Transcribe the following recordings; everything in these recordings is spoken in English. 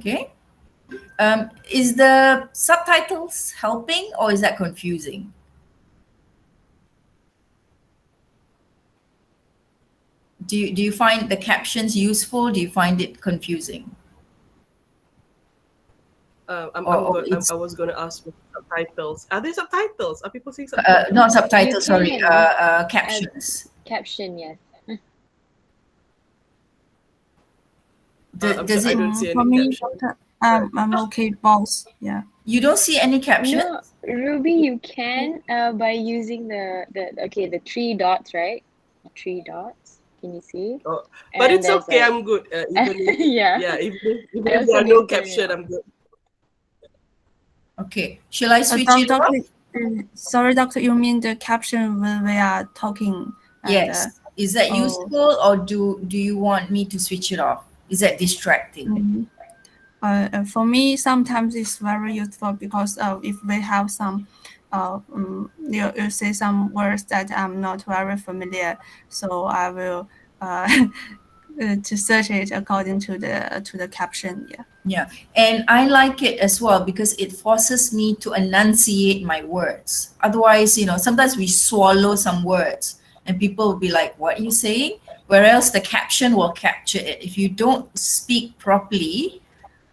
Okay. Is the subtitles helping or is that confusing? Do you find the captions useful? Do you find it confusing? I was going to ask for subtitles. Are there subtitles? Are people seeing subtitles? Not You subtitles, sorry, can captions. caption, yes. Does I it? don't see any For me, caption. Doctor, I'm okay both. Yeah. You don't see any captions? No, Ruby, you can by using the three dots, right? Three dots. Can you see? Oh, but And it's there's okay. like I'm good. Even if, yeah. even if I there also are no didn't turn it caption, on. I'm good. Okay. Shall I switch it off? Sorry, Doctor, you mean the caption when we are talking? And, Yes. Is that oh. useful or do you want me to switch it off? Is that distracting? For me, sometimes it's very useful because if we have some, you say some words that I'm not very familiar, so I will to search it according to the caption. Yeah. Yeah. And I like it as well because it forces me to enunciate my words. Otherwise, sometimes we swallow some words and people will be like, what are you saying? Whereas the caption will capture it. If you don't speak properly,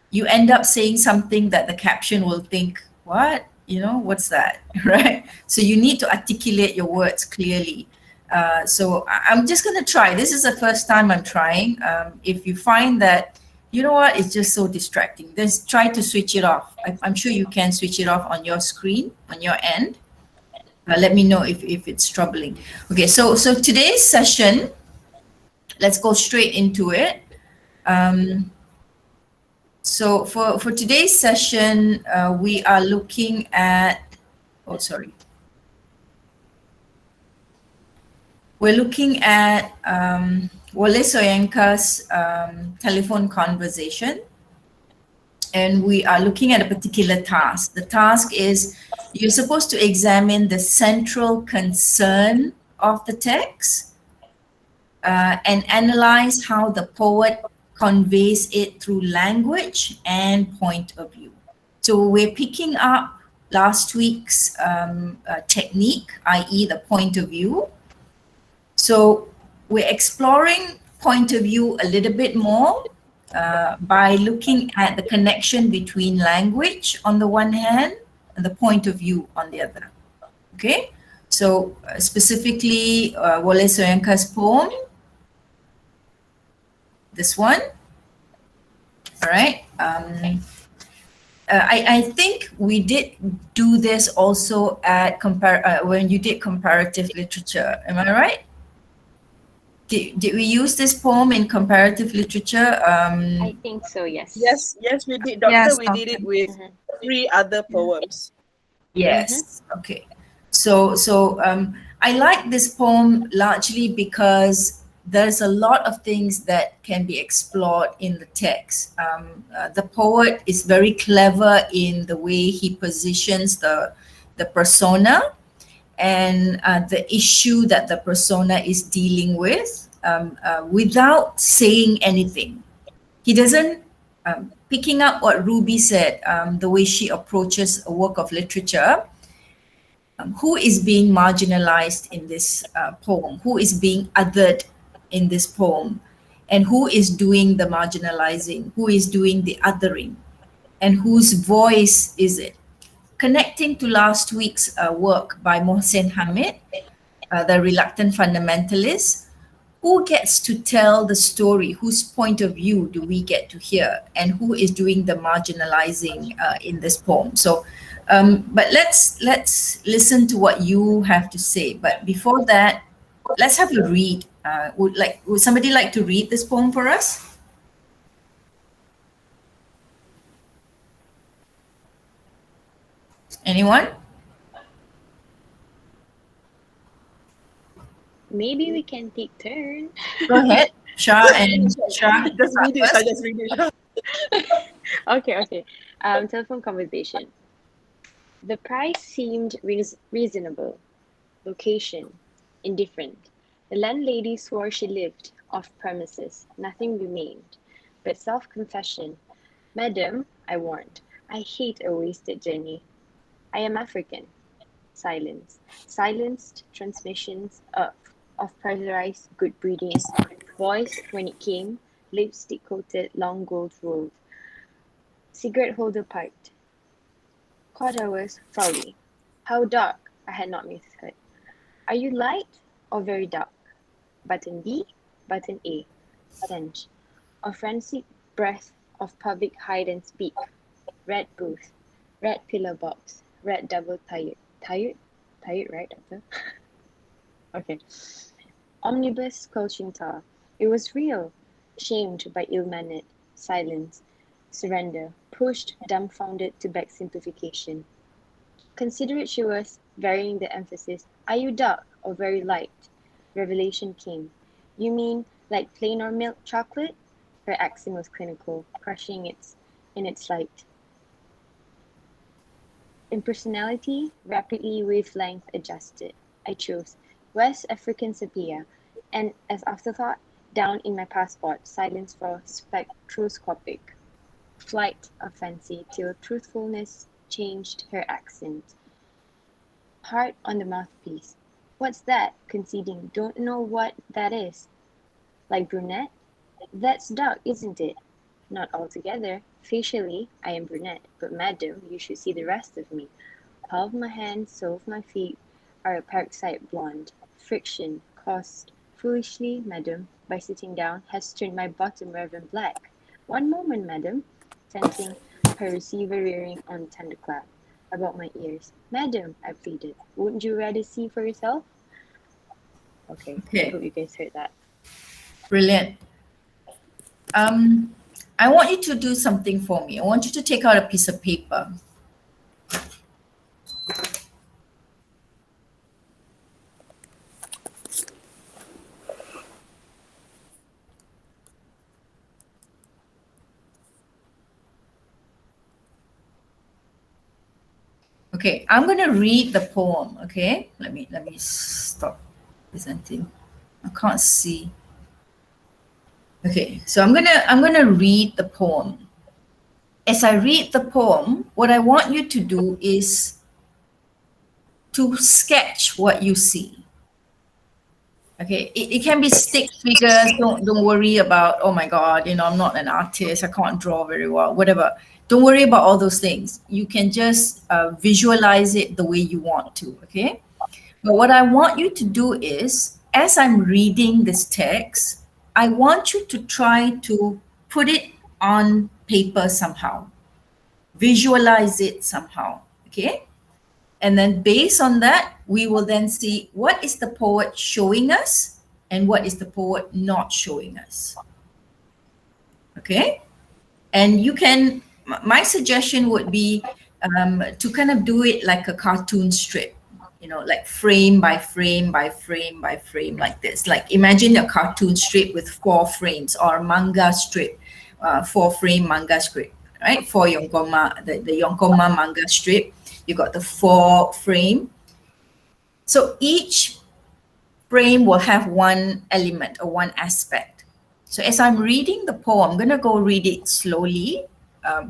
you end up saying something that the caption will think, what? What's that? Right? So you need to articulate your words clearly. So I'm just going to try. This is the first time I'm trying. If you find that, you know what, it's just so distracting, then try to switch it off. I'm sure you can switch it off on your screen, on your end. Let me know if it's troubling. Okay, so today's session, let's go straight into it. So for today's session, we are looking at, we're looking at Wole Soyinka's telephone conversation. And we are looking at a particular task. The task is you're supposed to examine the central concern of the text and analyze how the poet conveys it through language and point of view. So we're picking up last week's technique, i.e. the point of view. So we're exploring point of view a little bit more by looking at the connection between language on the one hand and the point of view on the other. Okay, so specifically Wole Soyinka's poem, this one. All right. I think we did do this also at when you did comparative literature. Am I right? Did we use this poem in comparative literature? I think so, yes. Yes, we did, Doctor. Yes, we did it with 3 other poems. Yes. Okay. So I like this poem largely because there's a lot of things that can be explored in the text. The poet is very clever in the way he positions the persona and the issue that the persona is dealing with without saying anything. He doesn't, picking up what Ruby said, the way she approaches a work of literature, who is being marginalized in this poem? Who is being othered in this poem? And who is doing the marginalizing? Who is doing the othering? And whose voice is it? Connecting to last week's work by Mohsen Hamid, The Reluctant Fundamentalist, who gets to tell the story? Whose point of view do we get to hear? And who is doing the marginalizing in this poem? So, but let's listen to what you have to say. But before that, let's have a read. Would somebody like to read this poem for us? Anyone? Maybe we can take turn. Go ahead, Shah and Shah. Just read it. I just read it. Okay. Telephone conversation. The price seemed reasonable. Location, indifferent. The landlady swore she lived off premises. Nothing remained but self-confession. Madam, I warned, I hate a wasted journey. I am African. Silence. Silenced transmissions of pressurized good breeding. Voice when it came, lipstick coated, long gold rolled. Cigarette holder piped. Caught hours, Frowley. How dark? I had not misheard. Are you light or very dark? Button B, button A. Stench. A frenzied breath of public hide and speak. Red booth. Red pillar box. Red double tired. Tired? Tired, right, doctor? Okay. Omnibus squelching tar. It was real. Shamed by ill-mannered. Silence. Surrender. Pushed, dumbfounded to back simplification. Considerate she was, varying the emphasis. Are you dark or very light? Revelation came. You mean like plain or milk chocolate? Her accent was clinical, crushing in its light. Impersonality, rapidly wavelength adjusted. I chose West African sepia, and as afterthought, down in my passport, silence for spectroscopic. Flight of fancy till truthfulness changed her accent. Heart on the mouthpiece. What's that? Conceding, don't know what that is. Like brunette? That's dark, isn't it? Not altogether. Facially, I am brunette, but madam, you should see the rest of me. Palm of my hand, sole of my feet are a peroxide blonde. Friction, caused foolishly, madam, by sitting down, has turned my bottom reverend black. One moment, madam, sensing her receiver rearing on thunderclap about my ears. Madam, I pleaded, wouldn't you rather see for yourself? Okay, I Okay. hope you guys heard that. Brilliant. I want you to do something for me. I want you to take out a piece of paper. Okay, I'm going to read the poem. Okay, let me stop presenting. I can't see. Okay, so I'm gonna read the poem. As I read the poem, what I want you to do is to sketch what you see. Okay, it can be stick figures. Don't worry about, oh my God, I'm not an artist. I can't draw very well. Whatever. Don't worry about all those things. You can just visualize it the way you want to. Okay. But what I want you to do is, as I'm reading this text, I want you to try to put it on paper somehow, visualize it somehow. Okay. And then based on that, we will then see what is the poet showing us and what is the poet not showing us. Okay. And you can, my suggestion would be to kind of do it like a cartoon strip, like frame by frame by frame by frame like this. Like imagine a cartoon strip with 4 frames, or manga strip, 4-frame manga strip, right? For Yonkoma, the Yonkoma manga strip. You got the 4 frame. So each frame will have one element or one aspect. So as I'm reading the poem, I'm going to go read it slowly.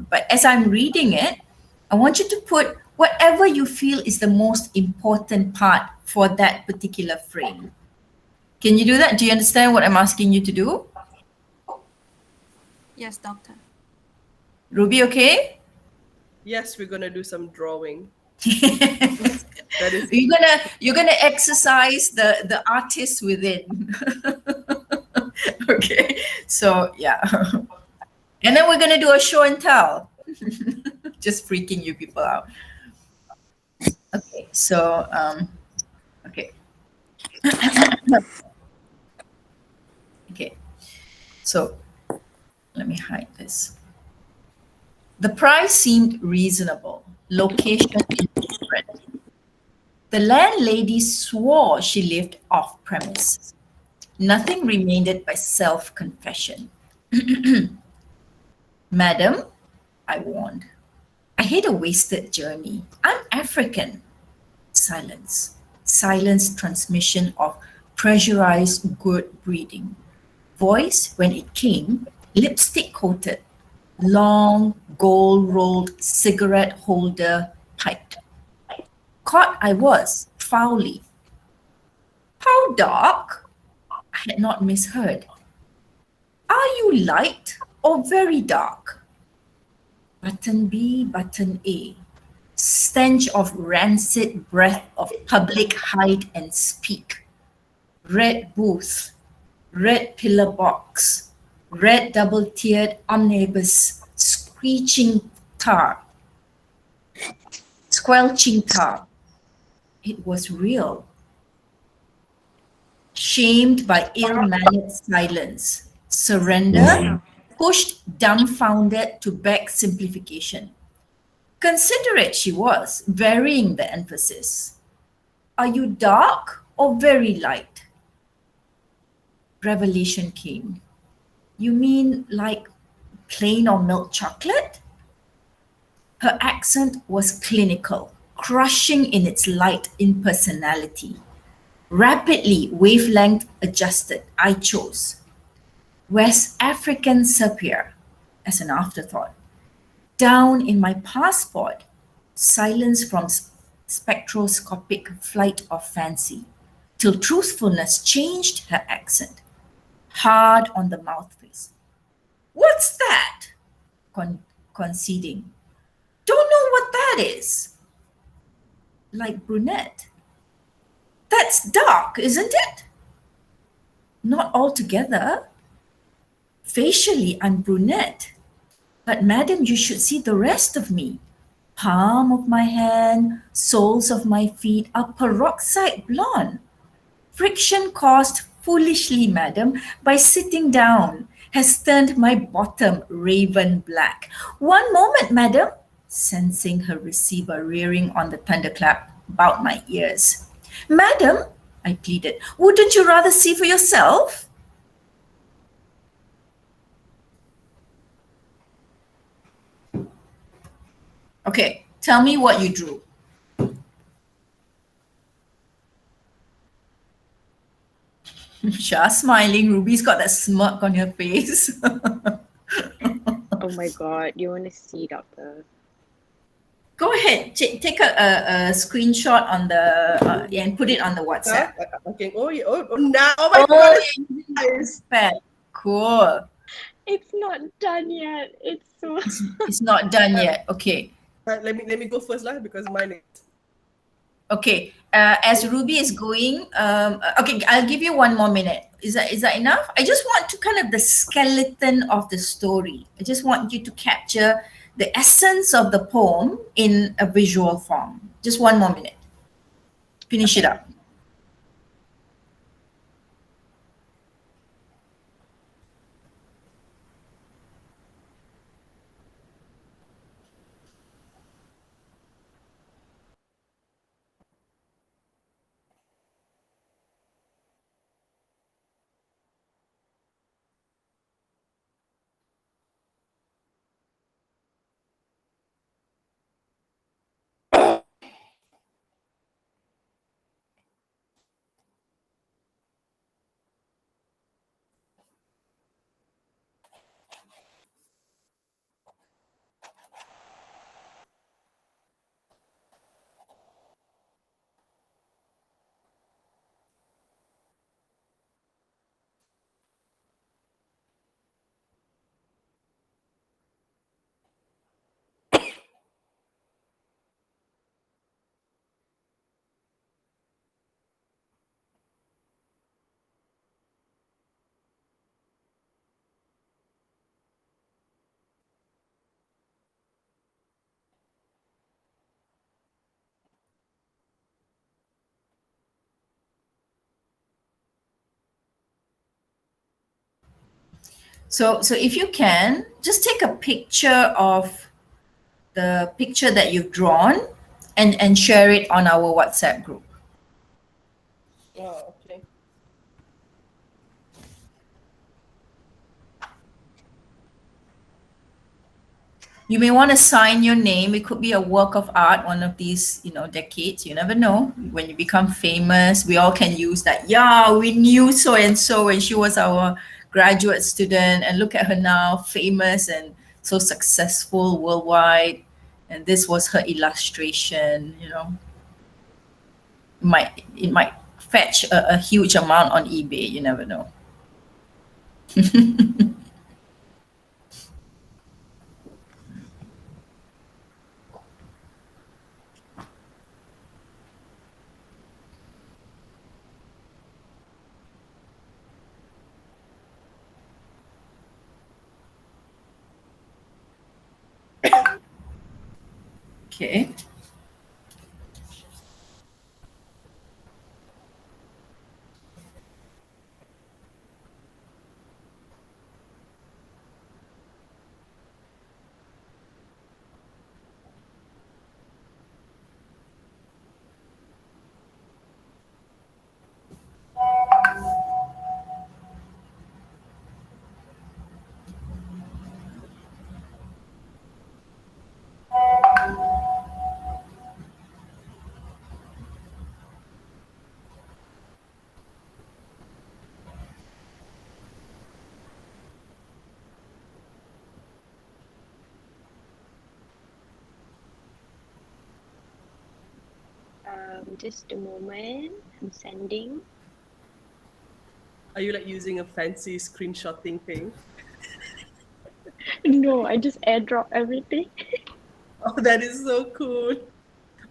But as I'm reading it, I want you to put whatever you feel is the most important part for that particular frame. Can you do that? Do you understand what I'm asking you to do? Yes, doctor. Ruby, okay? Yes, we're gonna do some drawing. That is, you're gonna exercise the artist within. Okay, so yeah, and then we're gonna do a show and tell. Just freaking you people out. Okay, so okay. Okay, so let me hide this. The price seemed reasonable. Location indifferent. The landlady swore she lived off premise. Nothing remained but self-confession. Madam, I warned, I hate a wasted journey. I'm African. Silence. Silence transmission of pressurized good breeding. Voice, when it came, lipstick coated. long, gold-rolled cigarette holder pipe. Caught I was, foully. How dark? I had not misheard. Are you light or very dark? Button B, button A. Stench of rancid breath of public hide and speak. Red booth, red pillar box, red double-tiered omnibus, squelching tar. It was real. Shamed by ill-mannered silence, surrender, pushed dumbfounded to back simplification. Considerate she was, varying the emphasis. Are you dark or very light? Revelation came. You mean like plain or milk chocolate? Her accent was clinical, crushing in its light impersonality. Rapidly, wavelength adjusted, I chose West African sepia as an afterthought. Down in my passport, silence from spectroscopic flight of fancy, till truthfulness changed her accent, hard on the mouthpiece. What's that? Conceding. Don't know what that is. Like brunette. That's dark, isn't it? Not altogether. Facially, I'm brunette. But madam, you should see the rest of me. Palm of my hand, soles of my feet are peroxide blonde. Friction caused foolishly, madam, by sitting down has turned my bottom raven black. One moment, madam, sensing her receiver rearing on the thunderclap about my ears. Madam, I pleaded, wouldn't you rather see for yourself? Okay, tell me what you drew. Shah smiling. Ruby's got that smirk on her face. Oh my god, you want to see, doctor? Go ahead. Take a screenshot on the and put it on the WhatsApp. Okay. Oh, now. Oh my god. It's bad. Cool. It's not done yet. It's not done yet. Okay. Right, let me go first, lah, because mine is. Okay. As Ruby is going, okay, I'll give you 1 more minute. Is that enough? I just want to kind of the skeleton of the story. I just want you to capture the essence of the poem in a visual form. Just 1 more minute. Finish it up. So if you can, just take a picture of the picture that you've drawn and share it on our WhatsApp group. Oh, okay. You may want to sign your name. It could be a work of art, one of these, decades. You never know. When you become famous, we all can use that. Yeah, we knew so and so when she was our graduate student, and look at her now, famous and so successful worldwide, and this was her illustration. It might fetch a huge amount on eBay. You never know. Okay. Just a moment. I'm sending. Are you like using a fancy screenshotting thing? No, I just airdrop everything. Oh, that is so cool.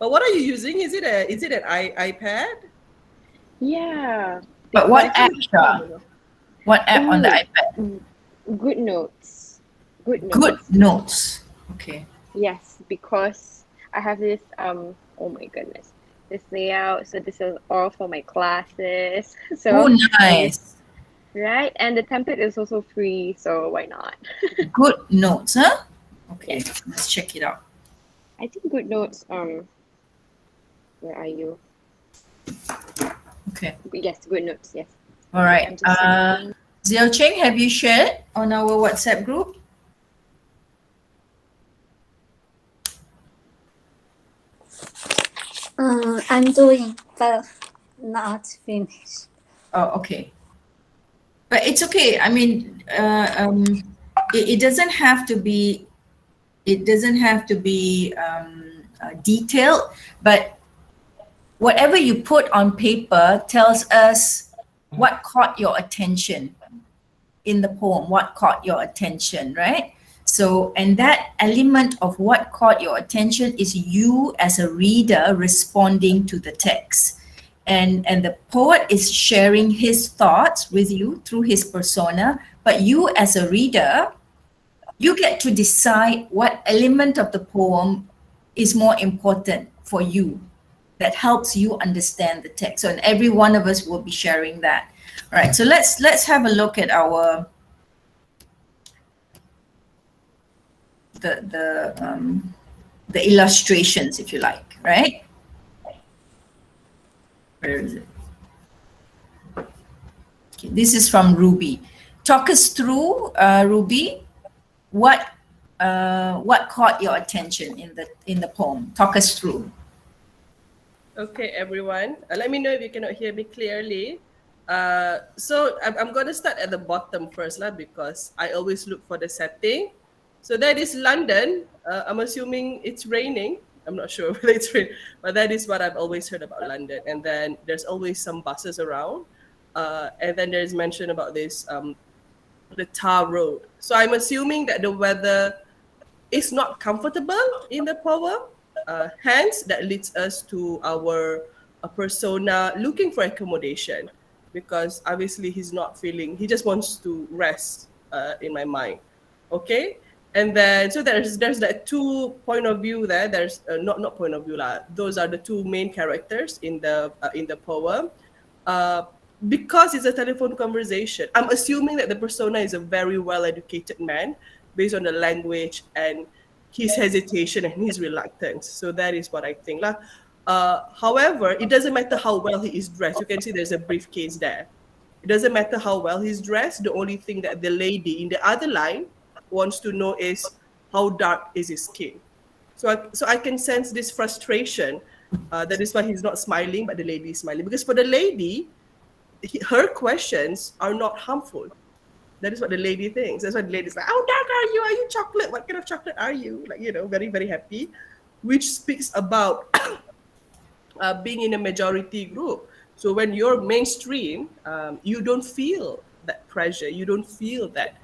But what are you using? Is it an iPad? Yeah. But what app, because- Shah? What app on the Ooh, iPad? Good Notes. Good Notes. Good Notes. Okay. Yes, because I have this oh my goodness, this layout. So this is all for my classes. So Oh, I just- nice. right, and the template is also free, so why not? Good Notes, huh? Okay, let's check it out. I think Good Notes. Where are you? Okay. Yes, Good Notes. Yes. All right. I'm just sending. Xiao Cheng, have you shared on our WhatsApp group? I'm doing, but not finished. Oh, okay. But it's okay. I mean, it doesn't have to be. It doesn't have to be detailed, but whatever you put on paper tells us what caught your attention in the poem. What caught your attention, right? So, and that element of what caught your attention is you as a reader responding to the text. And the poet is sharing his thoughts with you through his persona, but you as a reader, you get to decide what element of the poem is more important for you, that helps you understand the text. So, and every one of us will be sharing that. All right, so let's have a look at our the illustrations, if you like, right? Where is it? Okay, this is from Ruby. Talk us through, Ruby, what caught your attention in the poem? Talk us through. Okay, everyone. Let me know if you cannot hear me clearly. So I'm going to start at the bottom first lah, because I always look for the setting. So that is London. I'm assuming it's raining. I'm not sure whether it's raining, but that is what I've always heard about London. And then there's always some buses around. And then there's mention about this, the tar road. So I'm assuming that the weather is not comfortable in the poem. Hence, that leads us to our persona looking for accommodation, because obviously he's not feeling, he just wants to rest in my mind. Okay? And then, so there's that two point of view there. There's not point of view lah. Those are the two main characters in the poem. Because it's a telephone conversation, I'm assuming that the persona is a very well-educated man based on the language and his hesitation and his reluctance. So that is what I think lah. However, it doesn't matter how well he is dressed. You can see there's a briefcase there. It doesn't matter how well he's dressed. The only thing that the lady in the other line wants to know is how dark is his skin. So I can sense this frustration. That is why he's not smiling, but the lady is smiling. Because for the lady, her questions are not harmful. That is what the lady thinks. That's why the lady's like, "How dark are you? Are you chocolate? What kind of chocolate are you?" Like, very very happy, which speaks about being in a majority group. So when you're mainstream, you don't feel that pressure. You don't feel that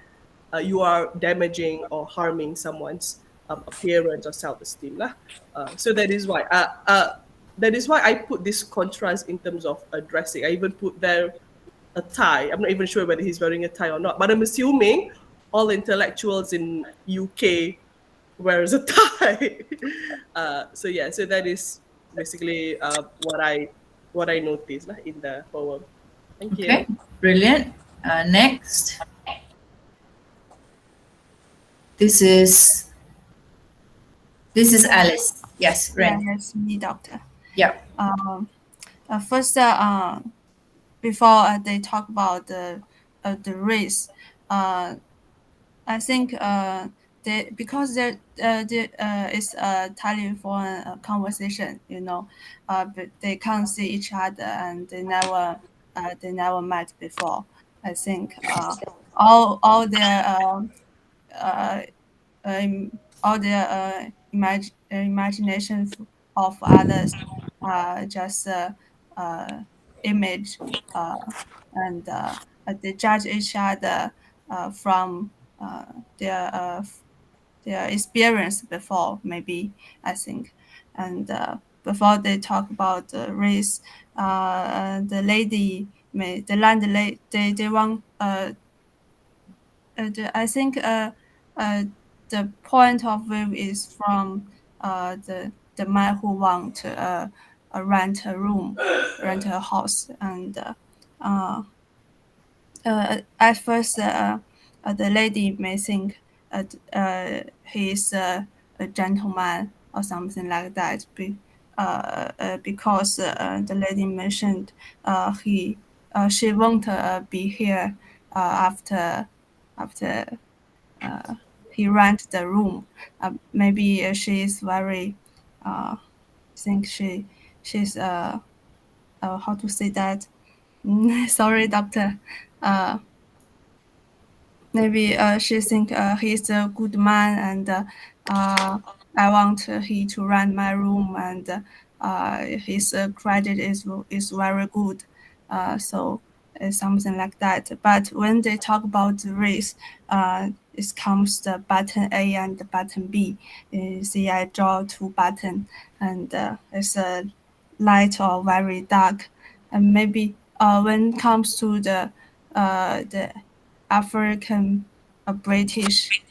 you are damaging or harming someone's appearance or self-esteem lah. So that is why I put this contrast in terms of dressing. I even put there a tie. I'm not even sure whether he's wearing a tie or not, but I'm assuming all intellectuals in UK wears a tie. So yeah, so that is basically what I noticed lah in the poem. Thank you. Okay, brilliant. Next, this is Alice. Yes, Yeah, Ren. yes, me, doctor. Yeah. First, before they talk about the race, I think because there is a telephone conversation, but they can't see each other and they never met before. I think all their uh, all their imagination of others just image uh, and they judge each other from uh, their uh, their experience before, maybe, I think. And before they talk about the race, the lady may the landlady they want I think the point of view is from the man who want to rent a room, rent a house, and uh, at first the lady may think he's a gentleman or something like that, because the lady mentioned she won't be here after uh, he rent the room. Maybe she is very think she's how to say that. Sorry, doctor. Uh, Maybe she think he's a good man and I want he to rent my room and his credit is very good. So it's something like that. But when they talk about the race, it comes the button A and the button B. You see, I draw two button and it's a light or very dark. And maybe when it comes to the African British,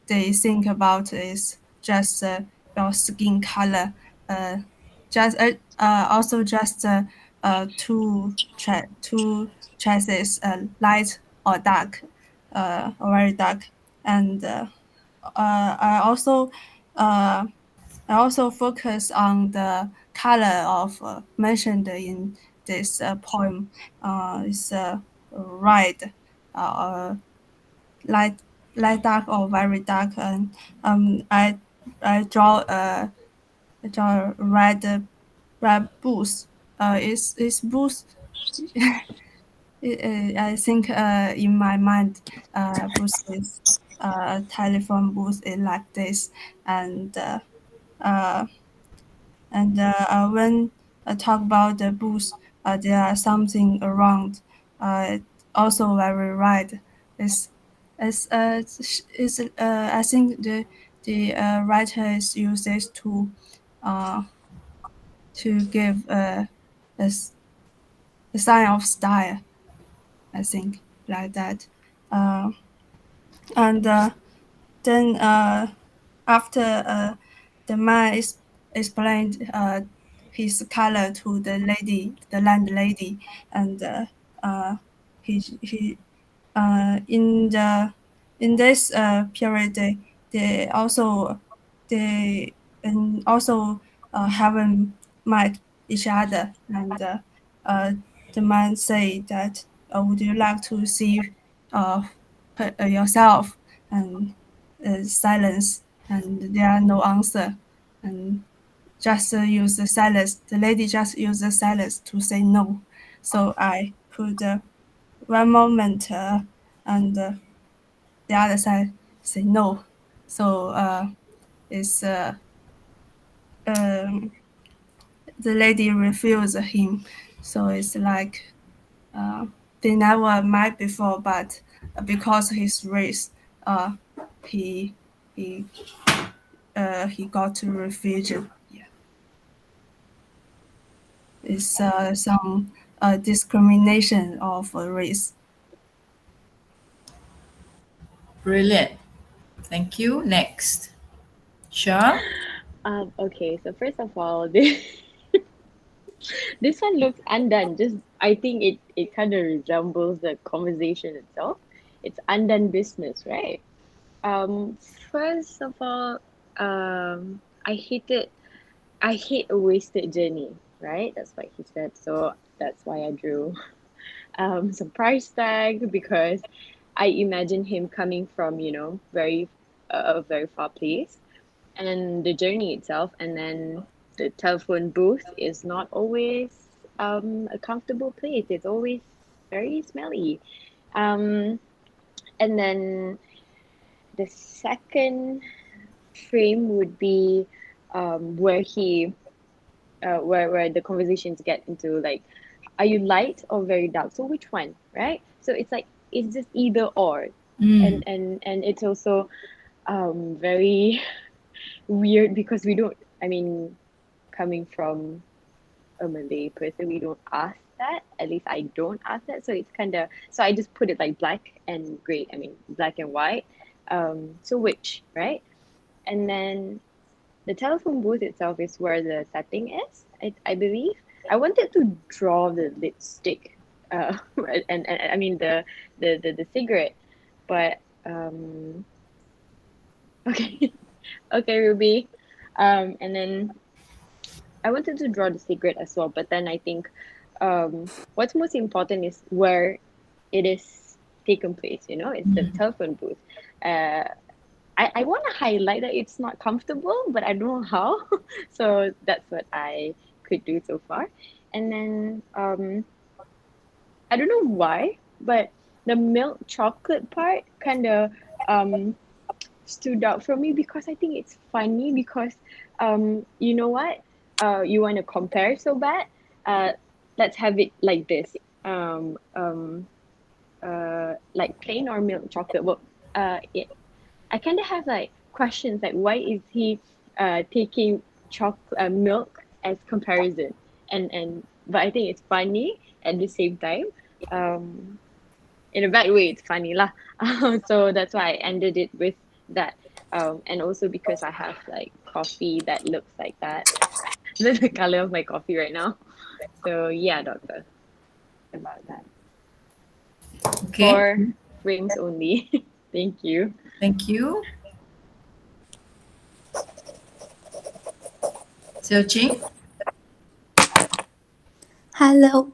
they think about is just your skin color, uh, just also just two choices, light or dark, or very dark, and I also uh, I also focus on the color of mentioned in this poem. Is red, uh, light light dark or very dark, and I draw a red booth. Is booth. I think in my mind, booth is telephone booth is like this, and uh, when I talk about the booth, there are something around. Uh, also very right. It's I think the writer is uses uh to give a, a sign of style. I think like that. Uh, and then after the man explained his color to the landlady, and he in this period they also they and also haven't met each other, and uh, the man say that would you like to see uh, yourself, and silence, and there are no answer, and just use the silence. The lady just use the silence to say no. So I put one moment and the other side say no. So it's um, the lady refused him. So it's like they never met before, but because his race, uh, he he he got to refuge. Yeah, it's some discrimination of race. Brilliant. Thank you. Next. Shah? Okay, so first of all, this one looks undone. Just I think it kind of resembles the conversation itself. It's undone business, right? Um, First of all, I hate a wasted journey, right? That's what he said. So that's why I drew some price tag because I imagine him coming from, very a very far place and the journey itself, and then the telephone booth is not always a comfortable place. It's always very smelly. Um, and then the second frame would be where he where the conversations get into like, are you light or very dark? So which one, right? So it's like it's just either or, Mm. and it's also very weird because we don't. I mean, coming from a Malay person, we don't ask that. At least I don't ask that. So it's kind of so I just put it like black and gray. I mean, black and white. So which, right? And then the telephone booth itself is where the setting is, I believe. I wanted to draw the lipstick, and I mean the cigarette, but okay, okay, Ruby, and then I wanted to draw the cigarette as well, but then I think, what's most important is where it is taken place. It's the telephone booth. Uh, I want to highlight that it's not comfortable, but I don't know how. So that's what I could do so far. And then I don't know why, but the milk chocolate part kind of stood out for me because I think it's funny because you know what? You want to compare so bad? Uh, let's have it like this. Like plain or milk chocolate. Well, I kind of have like questions like why is he taking milk as comparison, and but I think it's funny at the same time. Um, in a bad way, it's funny lah. So that's why I ended it with that. And also because I have like coffee that looks like that. That's the color of my coffee right now. So yeah, doctor, about that. Okay. 4 frames only. Thank you. Thank you. Searching. Hello.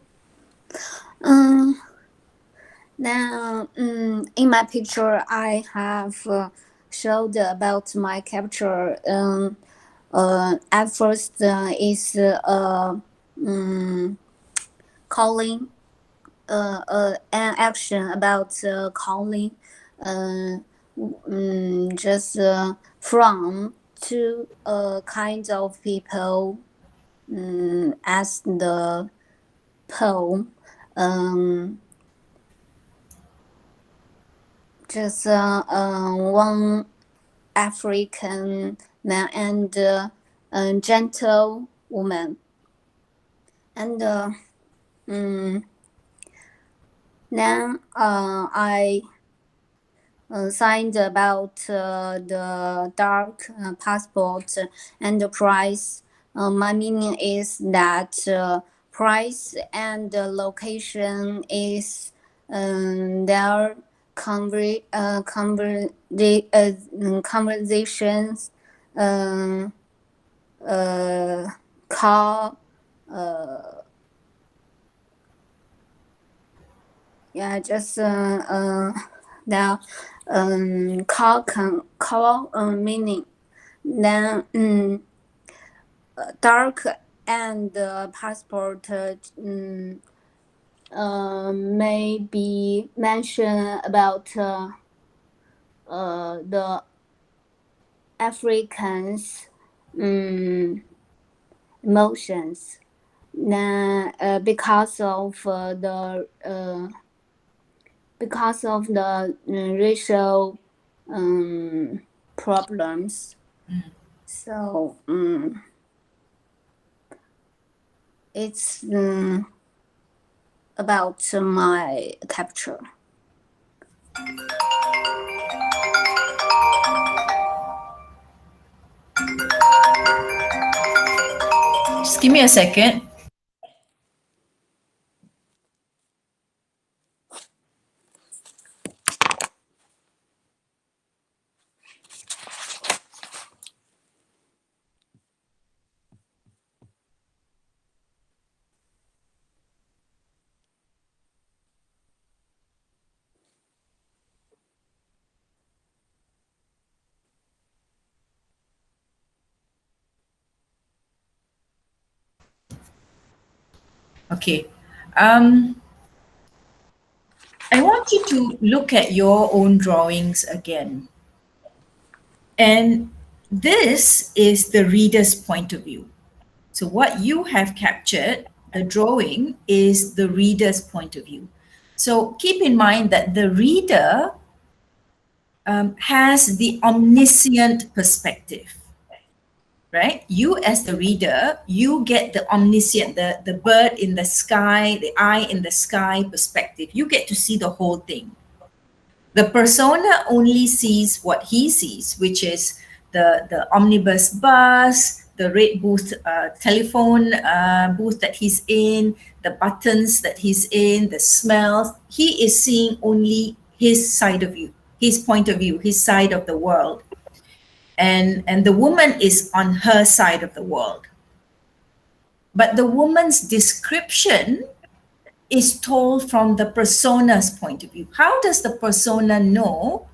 Now, in my picture, I have showed about my capture. At first, is calling, an action about calling, just from to kind of people, as the poem. Just one African man and a gentle woman. And then I signed about the dark passport and the price. My meaning is that price and the location is their conversations call yeah just now call meaning then dark and passport maybe mention about the Africans emotions. Because of the racial problems. So it's about my capture. Just give me a second. Okay. I want you to look at your own drawings again. And this is the reader's point of view. So what you have captured, the drawing, is the reader's point of view. So keep in mind that the reader has the omniscient perspective, right? You as the reader, you get the omniscient, the bird in the sky, the eye in the sky perspective. You get to see the whole thing. The persona only sees what he sees, which is the omnibus bus, the red booth telephone booth that he's in, the buttons that he's in, the smells. He is seeing only his side of you, his point of view, his side of the world. And the woman is on her side of the world. But the woman's description is told from the persona's point of view. How does the persona know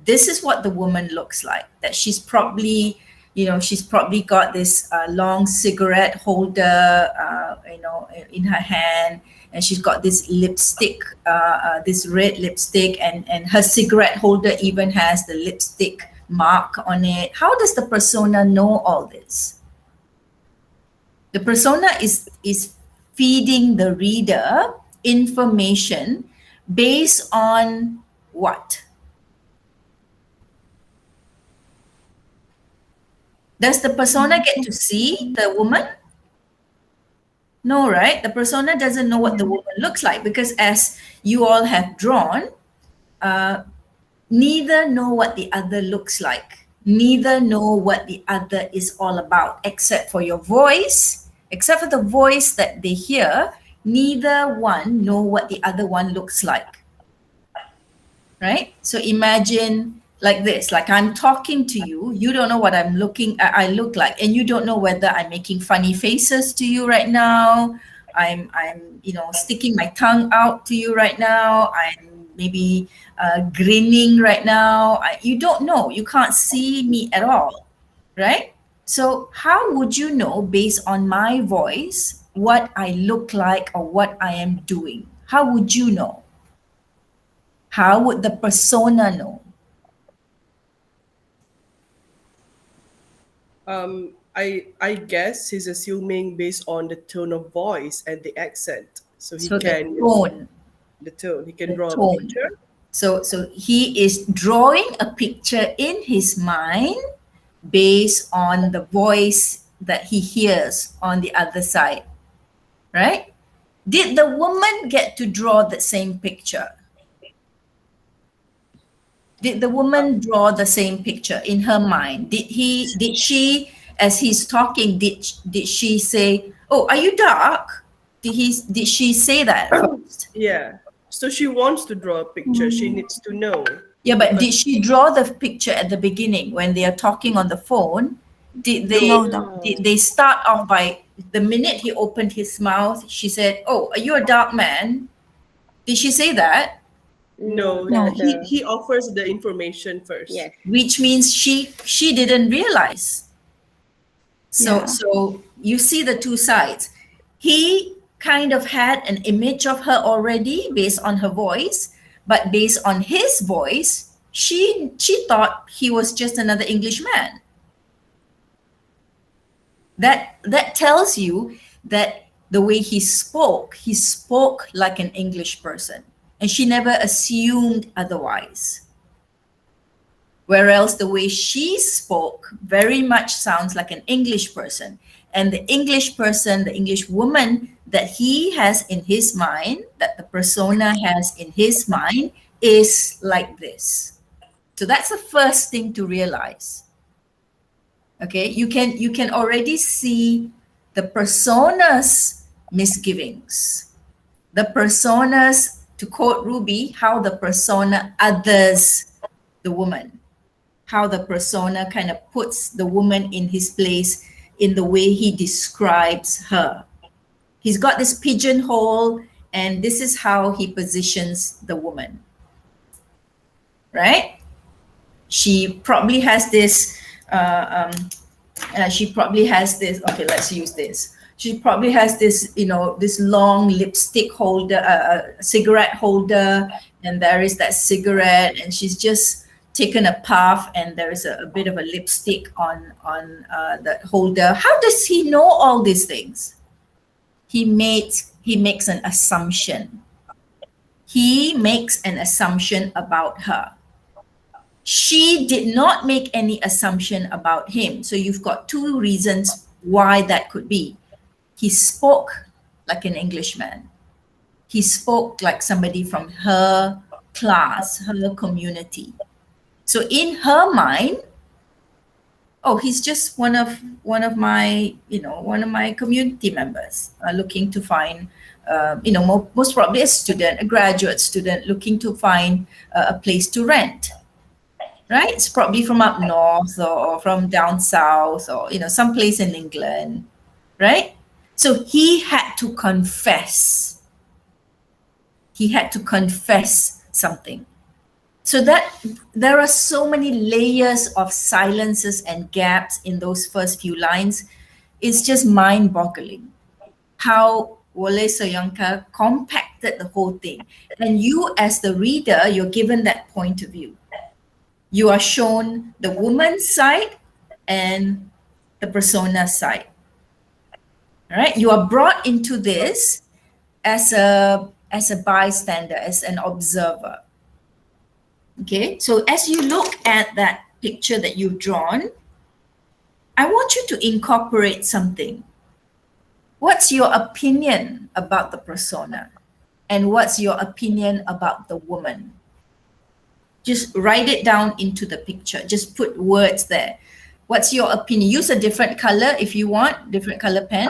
this is what the woman looks like? That she's probably got this long cigarette holder, in her hand, and she's got this lipstick, this red lipstick, and her cigarette holder even has the lipstick mark on it. How does the persona know all this? The persona is feeding the reader information based on what? Does the persona get to see the woman? No, right? The persona doesn't know what the woman looks like, because as you all have drawn, neither know what the other looks like. Neither know what the other is all about, except for your voice, except for the voice that they hear. Neither one know what the other one looks like, right? So imagine like this, like I'm talking to you, you don't know what I look like, and you don't know whether I'm making funny faces to you right now, I'm sticking my tongue out to you right now, I'm maybe grinning right now. You don't know, you can't see me at all, right? So how would you know based on my voice what I look like or what I am doing? How would you know? How would the persona know? I guess he's assuming based on the tone of voice and the accent. So he So can the tone. He can the draw a tone. picture. So he is drawing a picture in his mind based on the voice that he hears on the other side, right? Did the woman get to draw the same picture? Did the woman draw the same picture in her mind? Did she, as he's talking, did she say, "Oh, are you dark?" Did she say that first? Yeah. So she wants to draw a picture. She needs to know. Yeah, but did she draw the picture at the beginning when they are talking on the phone? Did they No. did they start off by the minute he opened his mouth, she said, "Oh, are you a dark man?" Did she say that? No, No. he offers the information first. Yes. Which means she didn't realize. So Yeah. so you see the two sides. He kind of had an image of her already based on her voice, but based on his voice, she thought he was just another Englishman. That tells you that the way he spoke like an English person, and she never assumed otherwise. Whereas the way she spoke very much sounds like an English person. And the English person, the English woman that he has in his mind, that the persona has in his mind, is like this. So that's the first thing to realize. Okay, you can already see the persona's misgivings. The personas, to quote Ruby, how the persona others the woman, how the persona kind of puts the woman in his place in the way he describes her. He's got this pigeonhole, and this is how he positions the woman, right? She probably has this, okay, let's use this. She probably has this, this long lipstick holder, cigarette holder, and there is that cigarette, and she's just taken a puff, and there is a bit of a lipstick on the holder. How does he know all these things? He makes an assumption. He makes an assumption about her. She did not make any assumption about him. So you've got two reasons why that could be. He spoke like an Englishman. He spoke like somebody from her class, her community. So in her mind, oh, he's just one of my community members, looking to find, most probably a student, a graduate student looking to find a place to rent. Right? It's probably from up north, or from down south, or someplace in England, right? So he had to confess. He had to confess something. So that there are so many layers of silences and gaps in those first few lines. It's just mind-boggling how Wole Soyinka compacted the whole thing. And you, as the reader, you're given that point of view. You are shown the woman's side and the persona side. All right, you are brought into this as a bystander, as an observer. Okay, so as you look at that picture that you've drawn, I want you to incorporate something. What's your opinion about the persona? And what's your opinion about the woman? Just write it down into the picture. Just put words there. What's your opinion? Use a different color if you want, different color pen.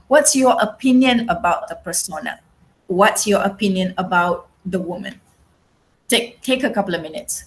What's your opinion about the persona? What's your opinion about the woman? Take a couple of minutes.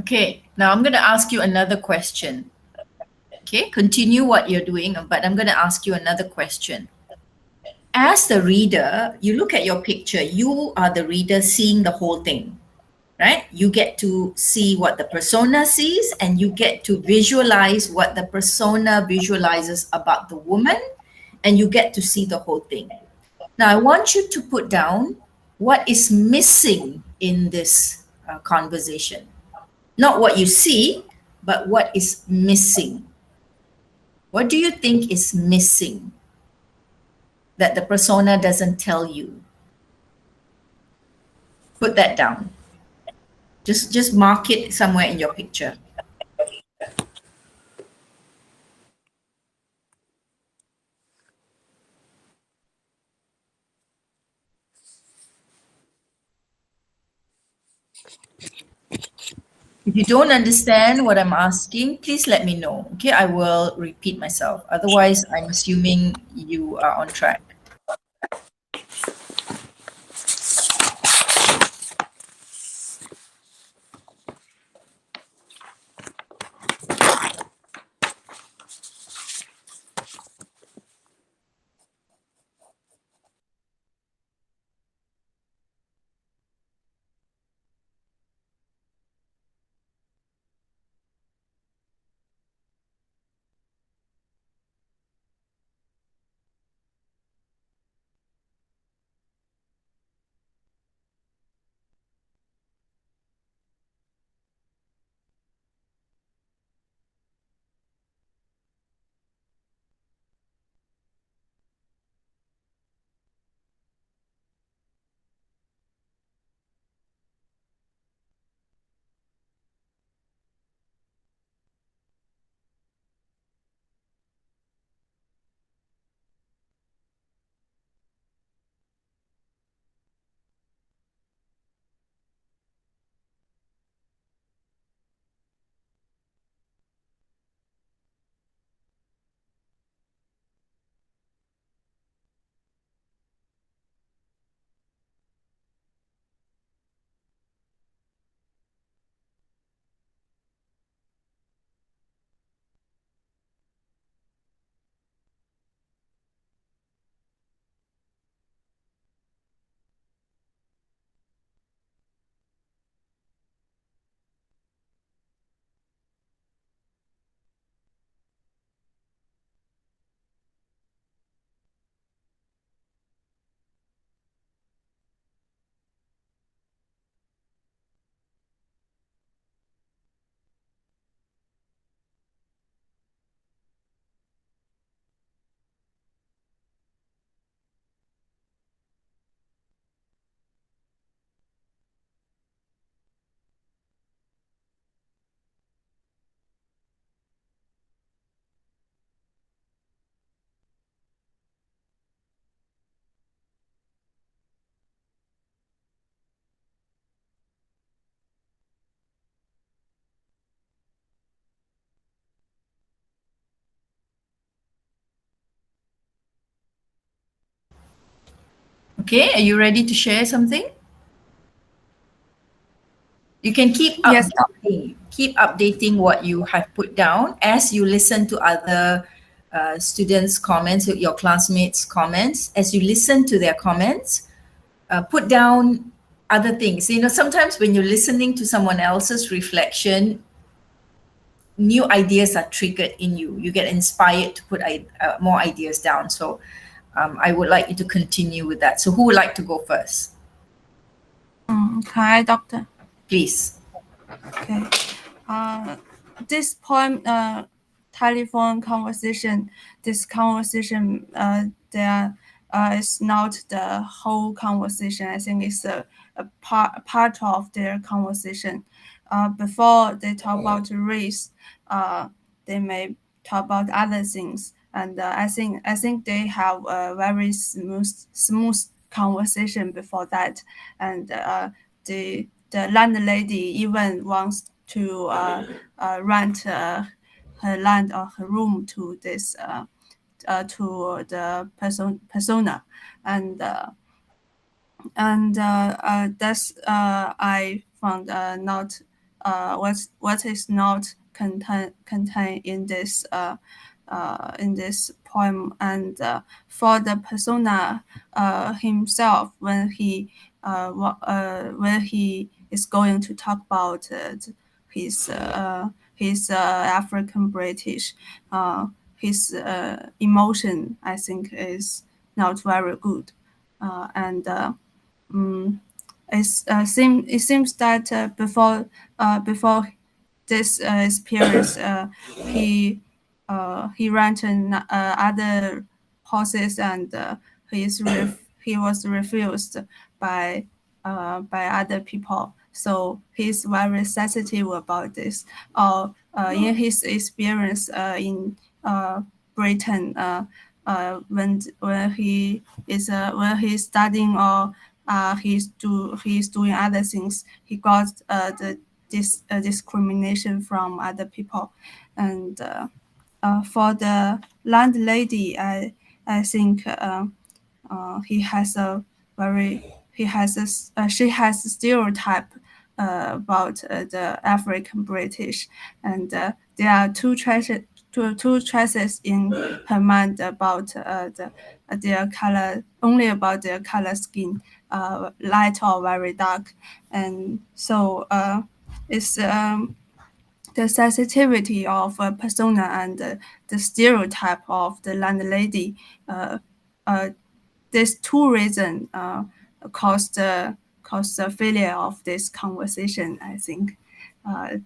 Okay, now I'm going to ask you another question. Okay, continue what you're doing, but I'm going to ask you another question. As the reader, you look at your picture, you are the reader seeing the whole thing, right? You get to see what the persona sees and you get to visualize what the persona visualizes about the woman, and you get to see the whole thing. Now, I want you to put down what is missing in this conversation. Not what you see, but what is missing. What do you think is missing that the persona doesn't tell you? Put that down. Just mark it somewhere in your picture. If you don't understand what I'm asking, please let me know. Okay, I will repeat myself. Otherwise, I'm assuming you are on track. Okay, are you ready to share something? You can Yes, keep updating what you have put down as you listen to other students' comments, your classmates' comments. As you listen to their comments, put down other things. You know, sometimes when you're listening to someone else's reflection, new ideas are triggered in you. You get inspired to put more ideas down. So I would like you to continue with that. So who would like to go first? hi, doctor. Please. Okay. This poem, telephone conversation, this conversation, there is not the whole conversation. I think it's a part of their conversation. Before they talk about race, they may talk about other things, and I think they have a very smooth conversation before that, and the landlady even wants to rent her land or her room to this to the persona, and that's I found not what is not contained in this poem. And for the persona himself, when he is going to talk about his African British, his emotion, I think, is not very good. And it seems that before this experience, he rented other horses, and he was refused by other people. So he's very sensitive about this. In his experience in Britain, when he's studying, or he's doing other things, he got this discrimination from other people. And for the landlady, I think he has a very he has she has a stereotype about the African British, and there are two choices in her mind about their color, only about their color skin, light or very dark. And so it's the sensitivity of a persona, and the stereotype of the landlady. These two reasons cause the failure of this conversation, I think.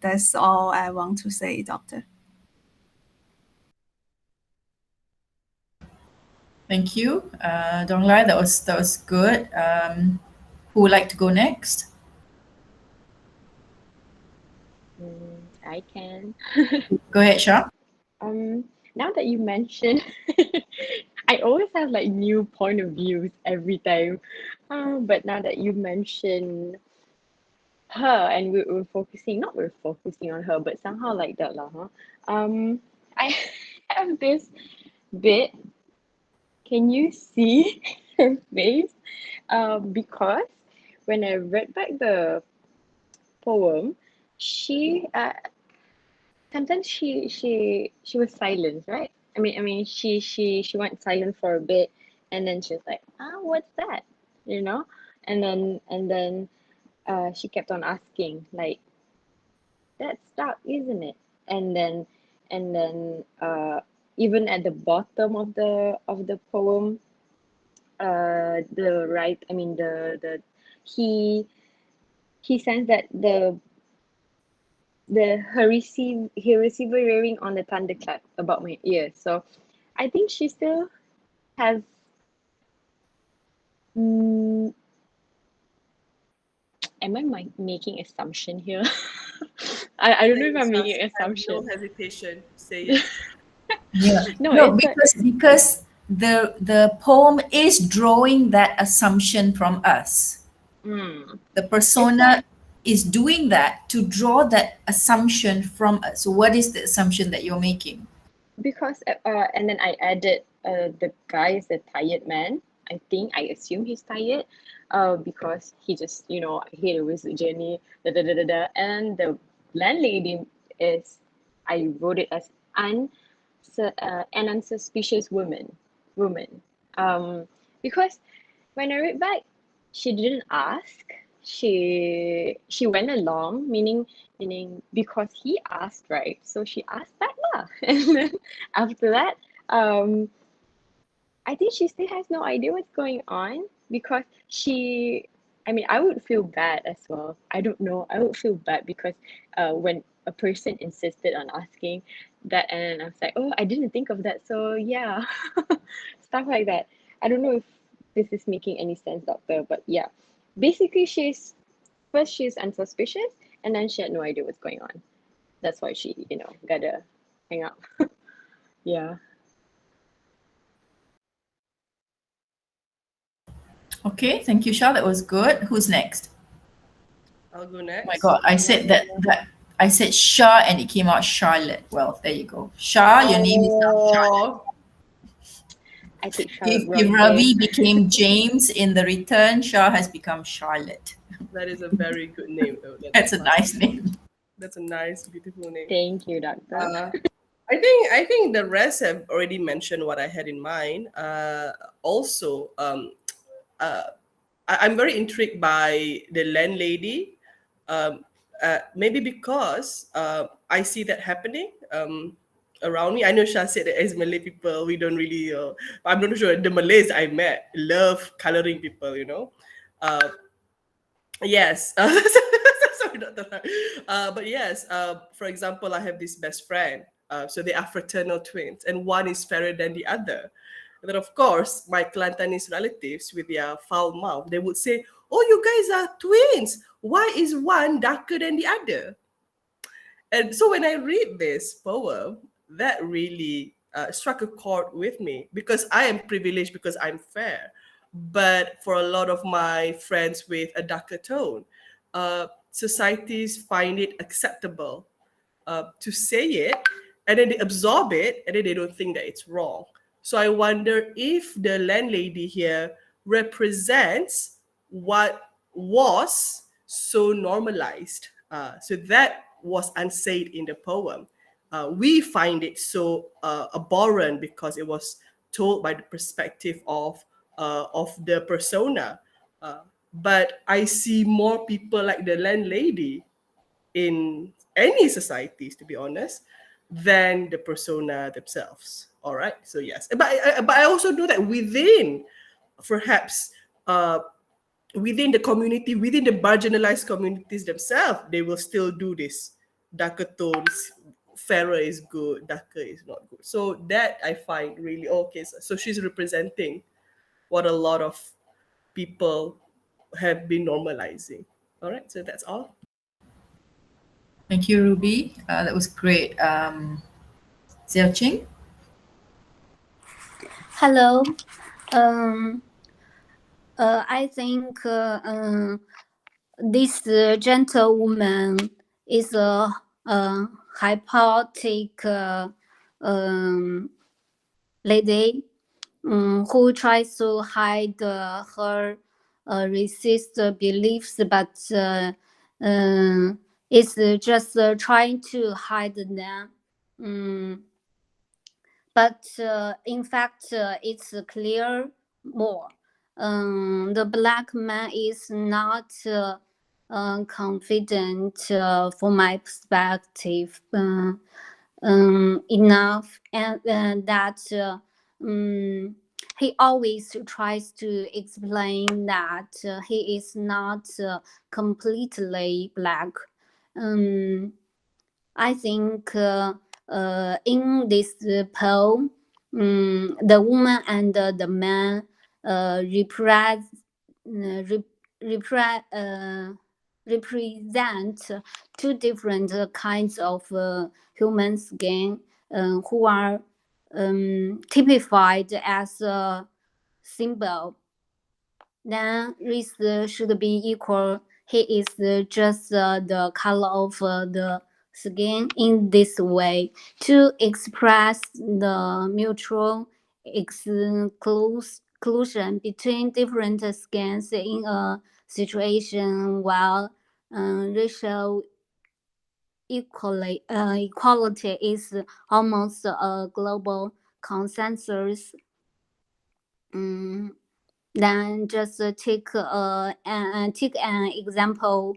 That's all I want to say, Doctor. Thank you, Dong Lai. That was good. Who would like to go next? I can. Go ahead, Shah. Now that you mention, I always have like new point of views every time. But now that you mention her, and we're focusing on her, but somehow like that lah, huh? I have this bit. Can you see her face? Because when I read back the poem, she sometimes she was silent, right? I mean she went silent for a bit, and then she was like, what's that? You know? And then she kept on asking, like, that's dark, isn't it? And then even at the bottom of the poem, the right I mean the he sends that he receiver raving on the thunderclap about my ear. So I think she still has mm, am I making assumption here? I don't know if I'm making I have no assumption. hesitation. Say it. Yeah. No, No, it's like because the poem is drawing that assumption from us. The it's persona is doing that to draw that assumption from us. So what is the assumption that you're making? because and then I added the guy is a tired man. I assume he's tired because he just he had a visit journey and the landlady is, I wrote it as an unsuspicious woman because when I read back, she didn't ask. She went along, meaning because he asked, right? So she asked back lah. And then after that, I think she still has no idea what's going on because I would feel bad as well. I don't know. I would feel bad because when a person insisted on asking that, and I was like, oh, I didn't think of that. So yeah, stuff like that. I don't know if this is making any sense, doctor, but yeah. Basically, she's unsuspicious, and then she had no idea what's going on. That's why she, gotta hang up. Yeah. Okay, thank you, Shah. That was good. Who's next? I'll go Oh next. my God, I said that I said Shah and it came out Charlotte. Well, there you go. Shah, your name is now Charlotte. Oh, I take Charlotte If wrong Ravi there. became James in the return, Shah has become Charlotte. that is a very good name, though. That's a nice name. That's a nice, beautiful name. Thank you, doctor. I think the rest have already mentioned what I had in mind. Also, I'm very intrigued by the landlady. Um, Maybe because I see that happening around me. I know Shah said that as Malay people, we don't really. I'm not sure the Malays I met love coloring people. Uh, Yes. Sorry, Dr. Lar. But yes, for example, I have this best friend. So they are fraternal twins, and one is fairer than the other. And then, of course, my Kelantanese relatives, with their foul mouth, they would say, "Oh, you guys are twins. Why is one darker than the other?" And so when I read this poem, that really struck a chord with me because I am privileged because I'm fair. But for a lot of my friends with a darker tone, societies find it acceptable to say it, and then they absorb it, and then they don't think that it's wrong. So I wonder if the landlady here represents what was so normalized. So that was unsaid in the poem. We find it so abhorrent because it was told by the perspective of the persona. But I see more people like the landlady in any societies, to be honest, than the persona themselves. All right. So yes, but I also know that within, perhaps, uh, within the community, within the marginalized communities themselves, they will still do this. Darker tones, fairer is good, darker is not good. So that I find really okay. So she's representing what a lot of people have been normalizing. All right. So that's all. Thank you, Ruby. That was great. Xiao Qing? Hello. Um, I think this gentlewoman is a hypothetic lady who tries to hide her racist beliefs, but is just trying to hide them. But in fact, it's clear more. The black man is not confident, from my perspective, enough, and that he always tries to explain that he is not completely black. I think in this poem, the woman and the man represent two different kinds of human skin who are typified as a symbol. Then race should be equal. He is just the color of the skin in this way to express the mutual exclusion between different skins in a situation, while racial equality is almost a global consensus. Then just take an example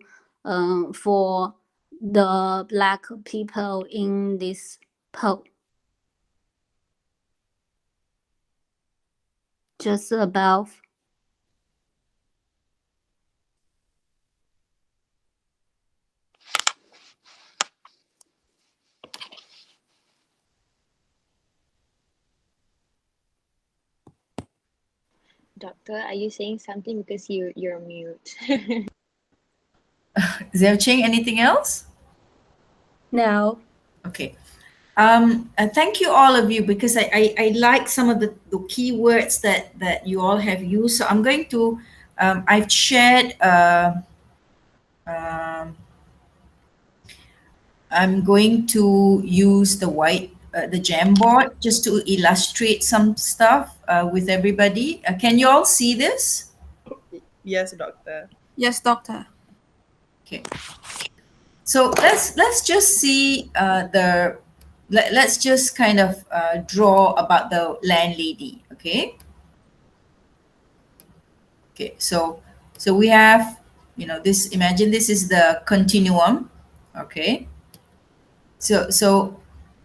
for the black people in this poem. Just above. Doctor, are you saying something because you're mute? Xiao Qing, anything else? No. Okay. Thank you all of you because I like some of the key words that you all have used. So I'm going to, I've shared, I'm going to use the Jamboard just to illustrate some stuff with everybody. Can you all see this? Yes, doctor. Yes, doctor. Okay. So let's just see let's just kind of draw about the landlady. Okay. Okay. So we have, this. Imagine this is the continuum. Okay. So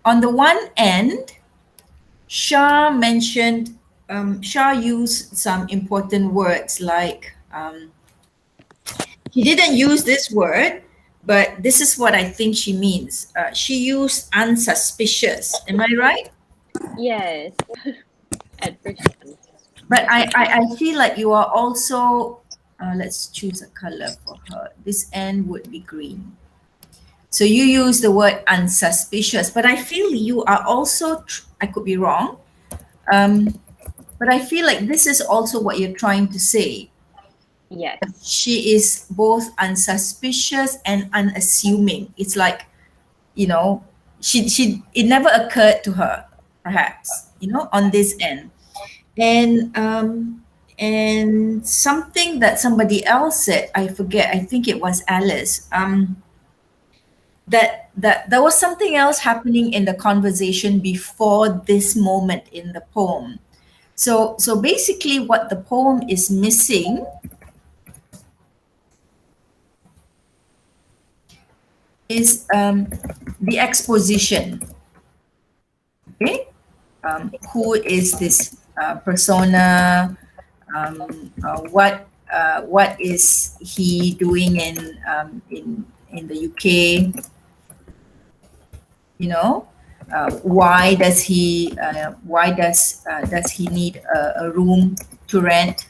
on the one end, Shah used some important words like, he didn't use this word, but this is what I think she means. She used unsuspicious. Am I right? Yes. At first glance. But I feel like you are also, let's choose a color for her. This end would be green. So you use the word unsuspicious, but I feel you are also, I could be wrong, but I feel like this is also what you're trying to say. Yes. She is both unsuspicious and unassuming. It's like, it never occurred to her, perhaps, on this end. And something that somebody else said, I forget, I think it was Alice, that there was something else happening in the conversation before this moment in the poem. So basically what the poem is missing is the exposition. Okay, who is this persona? What is he doing in the UK? Why does he need a room to rent?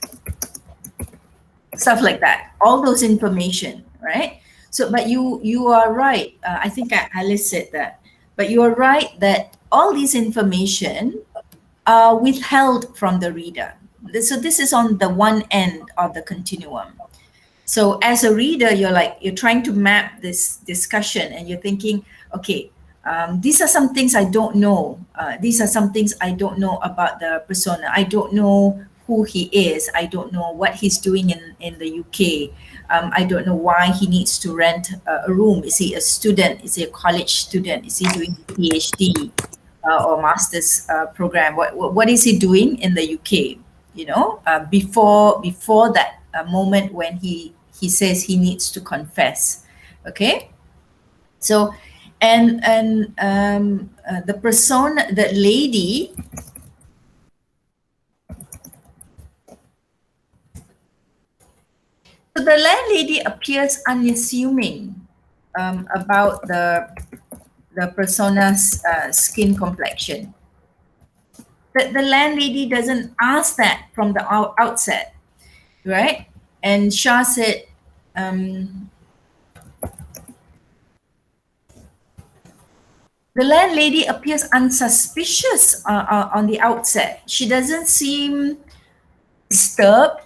Stuff like that. All those information, right? So, but you are right. I think Alice said that. But you are right that all these information are withheld from the reader. So this is on the one end of the continuum. So as a reader, you're trying to map this discussion, and you're thinking, okay, these are some things I don't know. These are some things I don't know about the persona. I don't know who he is. I don't know what he's doing in the UK. I don't know why he needs to rent a room. Is he a student? Is he a college student? Is he doing a PhD or master's program? What is he doing in the UK? Before that moment when he says he needs to confess. Okay. So, and the persona, the lady, so the landlady appears unassuming about the persona's skin complexion. The landlady doesn't ask that from the outset, right? And Shah said, the landlady appears unsuspicious on the outset. She doesn't seem disturbed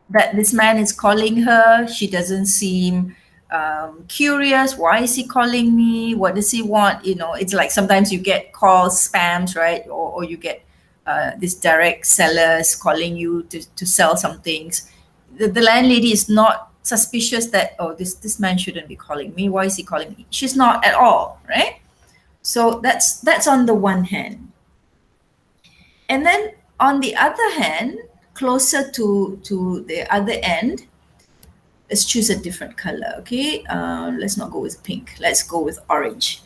that this man is calling her. She doesn't seem curious. Why is he calling me? What does he want? It's like sometimes you get calls, spams, right? Or you get this direct sellers calling you to sell some things. The landlady is not suspicious that, oh, this man shouldn't be calling me. Why is he calling me? She's not at all, right? So that's on the one hand. And then on the other hand, closer to the other end, let's choose a different color. Okay, let's not go with pink. Let's go with orange.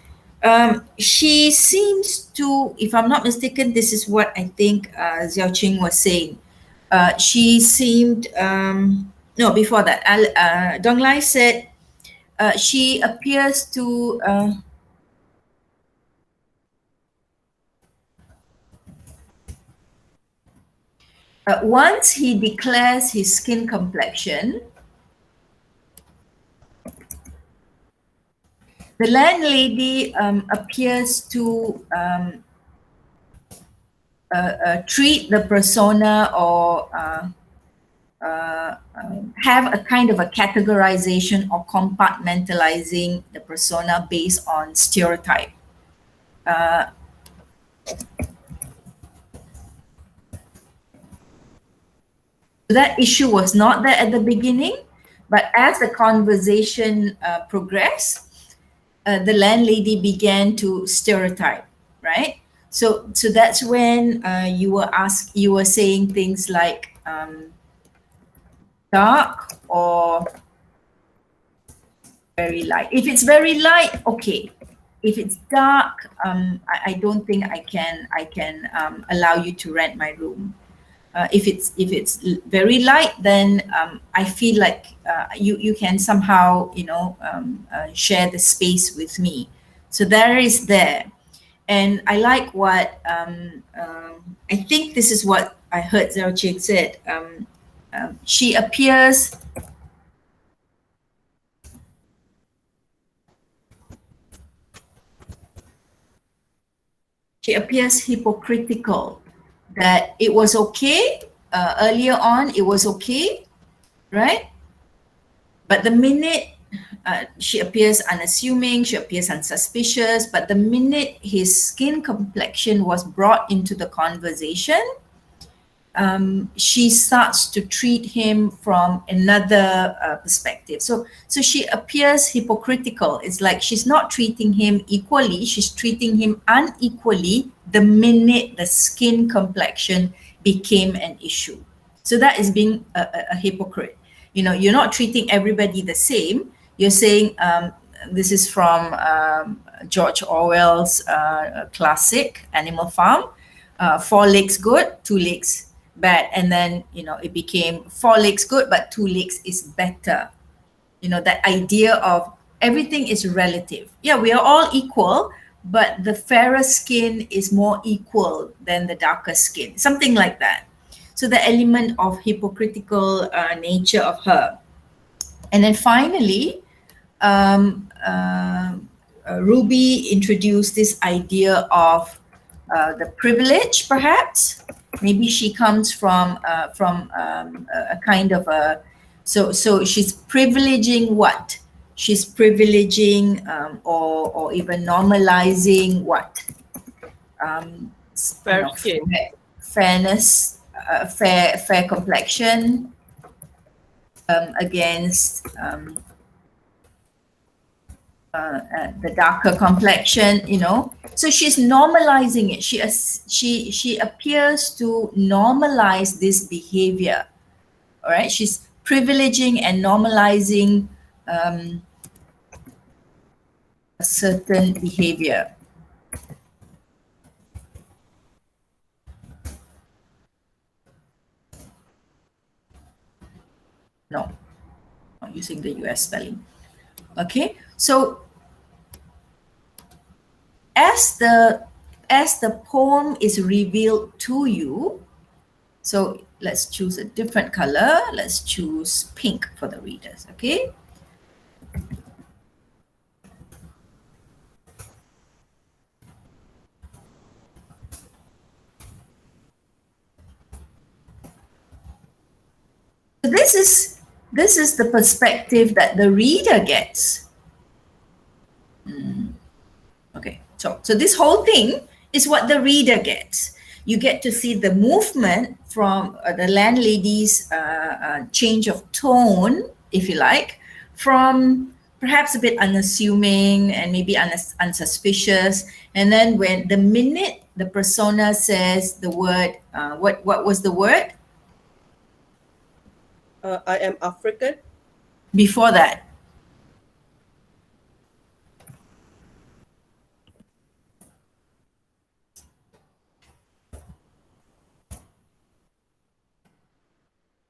She seems to, if I'm not mistaken, this is what I think Xiao Qing was saying. She seemed, no, before that, Dong Lai said she appears to, once he declares his skin complexion, the landlady appears to treat the persona or have a kind of a categorization or compartmentalizing the persona based on stereotype. That issue was not there at the beginning, but as the conversation progressed, the landlady began to stereotype, right? So that's when you were saying things like dark or very light. If it's very light, okay. If it's dark, I don't think I can allow you to rent my room. If it's very light, then I feel like you can somehow share the space with me. So there is there, and I like what I think this is what I heard Zhao Jing said. She appears. She appears hypocritical. That it was okay earlier on. It was okay, right? But the minute she appears unassuming, she appears unsuspicious, but the minute his skin complexion was brought into the conversation, she starts to treat him from another perspective. So she appears hypocritical. It's like she's not treating him equally, she's treating him unequally the minute the skin complexion became an issue. So that is being a hypocrite. You're not treating everybody the same. You're saying, this is from George Orwell's classic Animal Farm. 4 legs good, 2 legs bad, and then it became 4 legs good but 2 legs is better. That idea of everything is relative. Yeah, we are all equal, but the fairer skin is more equal than the darker skin, something like that. So the element of hypocritical nature of her. And then finally, Ruby introduced this idea of the privilege, perhaps. Maybe she comes from a kind of a, so she's privileging what? She's privileging or even normalizing what? Fair skin. Fairness, fair complexion against the darker complexion, So she's normalizing it. She appears to normalize this behavior. All right, she's privileging and normalizing a certain behavior. No, not using the US spelling. Okay, so as the poem is revealed to you, so let's choose a different color. Let's choose pink for the readers, okay? So this is the perspective that the reader gets. Okay, so this whole thing is what the reader gets. You get to see the movement from the landlady's change of tone, if you like, from perhaps a bit unassuming and maybe unsuspicious. And then when the minute the persona says the word, what was the word? I am African. Before that.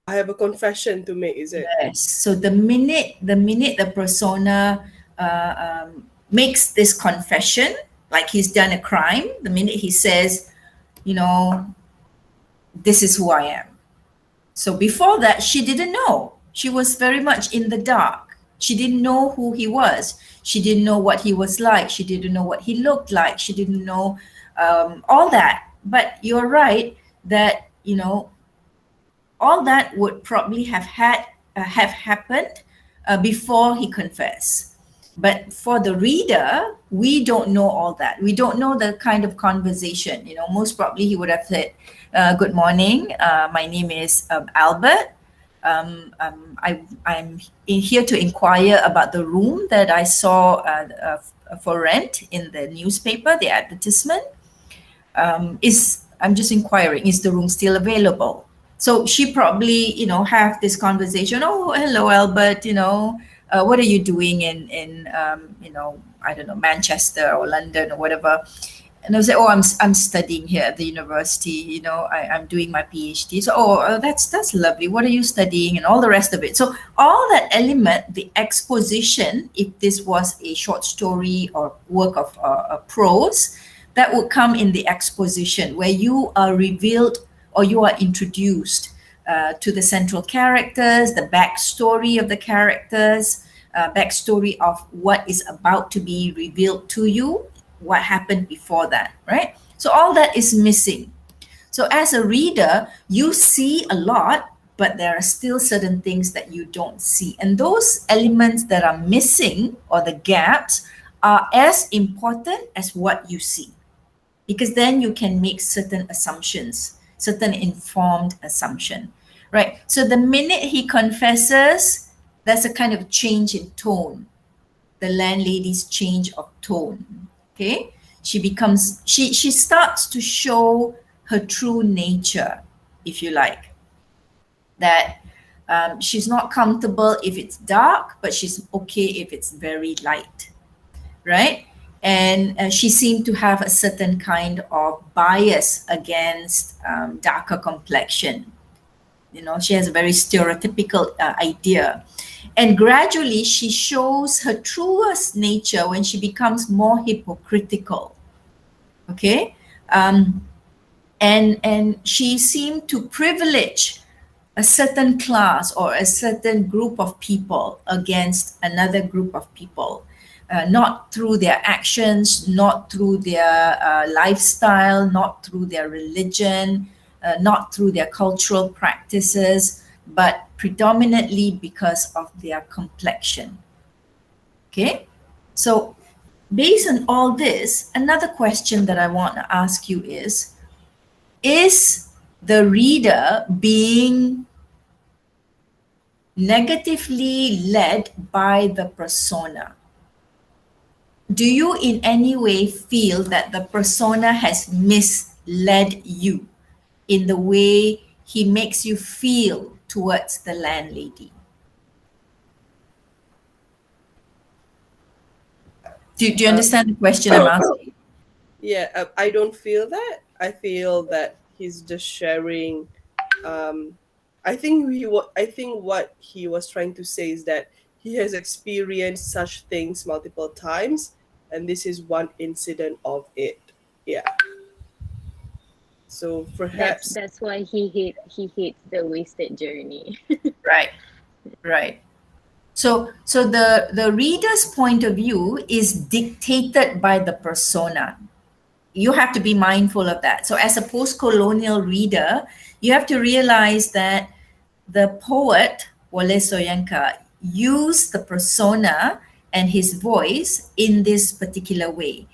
I have a confession to make, is it? Yes. So the minute the persona makes this confession, like he's done a crime, the minute he says, this is who I am. So before that, she didn't know. She was very much in the dark. She didn't know who he was. She didn't know what he was like. She didn't know what he looked like. She didn't know all that. But you're right that, all that would probably have happened before he confessed. But for the reader, we don't know all that. We don't know the kind of conversation. Most probably he would have said, good morning, my name is Albert. I'm here to inquire about the room that I saw for rent in the newspaper, the advertisement. I'm just inquiring, is the room still available? So she probably, have this conversation. Oh, hello, Albert. What are you doing in I don't know, Manchester or London or whatever? And I was like, oh, I'm studying here at the university. I'm doing my PhD. So, that's lovely. What are you studying? And all the rest of it. So all that element, the exposition, if this was a short story or work of prose, that would come in the exposition where you are revealed or you are introduced to the central characters, the backstory of the characters, backstory of what is about to be revealed to you, what happened before that, right? So all that is missing. So as a reader, you see a lot, but there are still certain things that you don't see. And those elements that are missing or the gaps are as important as what you see, because then you can make certain assumptions, certain informed assumption, right? So the minute he confesses, there's a kind of change in tone, the landlady's change of tone. Okay, she starts to show her true nature, if you like. That she's not comfortable if it's dark, but she's okay if it's very light, right? And she seemed to have a certain kind of bias against darker complexion. She has a very stereotypical idea. And gradually, she shows her truest nature when she becomes more hypocritical. Okay? And she seemed to privilege a certain class or a certain group of people against another group of people. Not through their actions, not through their lifestyle, not through their religion, not through their cultural practices, but predominantly because of their complexion. Okay? So, based on all this, another question that I want to ask you is the reader being negatively led by the persona? Do you in any way feel that the persona has misled you in the way he makes you feel towards the landlady? Do you understand the question I'm asking? Yeah, I don't feel that. I feel that he's just sharing. I think I think what he was trying to say is that he has experienced such things multiple times, and this is one incident of it. Yeah. So perhaps. That's why he hates the wasted journey. Right, right. So the reader's point of view is dictated by the persona. You have to be mindful of that. So as a post-colonial reader, you have to realize that the poet Wole Soyinka used the persona and his voice in this particular way,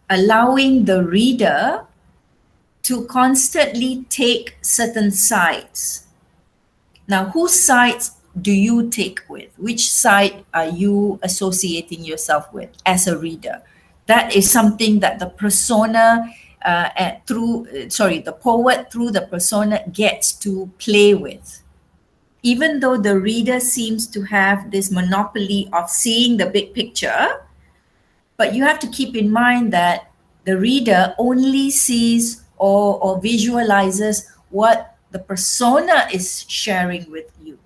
allowing the reader to constantly take certain sides. Now, whose sides do you take with? Which side are you associating yourself with as a reader? That is something that the persona the poet through the persona gets to play with. Even though the reader seems to have this monopoly of seeing the big picture, but you have to keep in mind that the reader only sees or visualizes what the persona is sharing with you,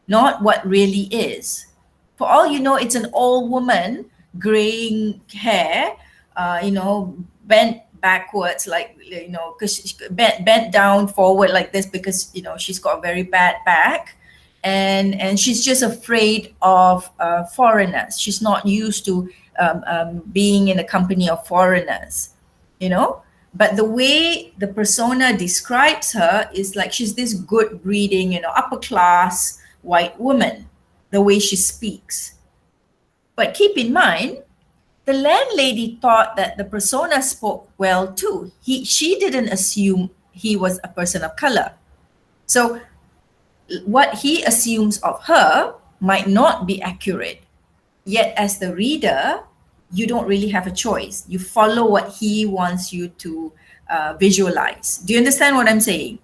not what really is. For all you know, it's an old woman, graying hair, bent backwards, like, because she's bent down forward like this because, she's got a very bad back. And she's just afraid of foreigners. She's not used to being in a company of foreigners, But the way the persona describes her is like she's this good breeding, upper class white woman, the way she speaks. But keep in mind, the landlady thought that the persona spoke well too. She didn't assume he was a person of color. So what he assumes of her might not be accurate. Yet, as the reader, you don't really have a choice. You follow what he wants you to visualize. Do you understand what I'm saying?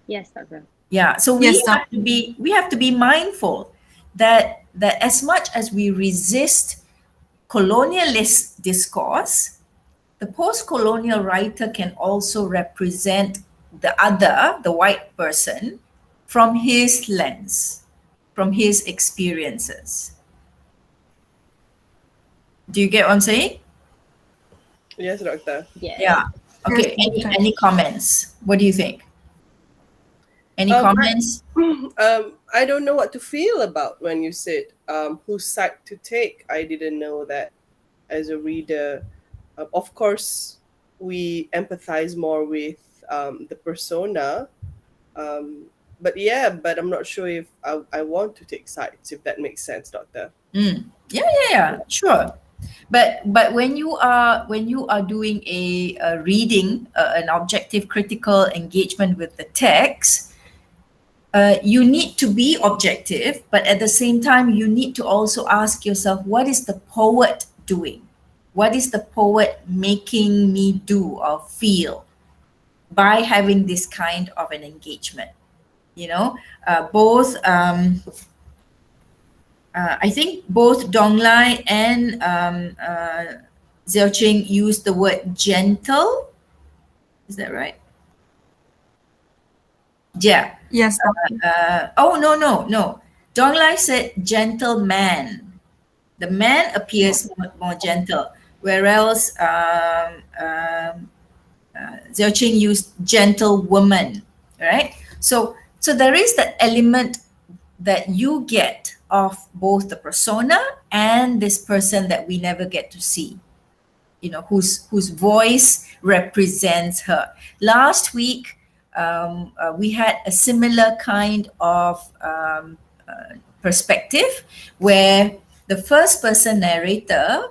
Yes, Doctor. Yeah. So Yes, we have to be mindful that as much as we resist colonialist discourse, the post-colonial writer can also represent the other, the white person, from his lens, from his experiences. Do you get what I'm saying? Yes, Doctor. Yes. Yeah. Yes, Okay. Any okay. any comments? What do you think? Any Um, comments? I don't know what to feel about when you said whose side to take. I didn't know that as a reader. Of course, we empathize more with the persona. But yeah, but I'm not sure if I want to take sides, if that makes sense, Doctor. Yeah. Sure. But when you are doing a reading, an objective critical engagement with the text, you need to be objective, but at the same time, you need to also ask yourself, what is the poet doing? What is the poet making me do or feel by having this kind of an engagement? You know, both I think both Donglai and Xiaoqing used the word gentle. Is that right? Yeah. Yes, Doctor. Oh, no. Donglai said gentleman. The man appears more gentle, whereas Xiaoqing used gentlewoman, right? So there is that element that you get of both the persona and this person that we never get to see, you know, whose voice represents her. Last week, we had a similar kind of perspective where the first person narrator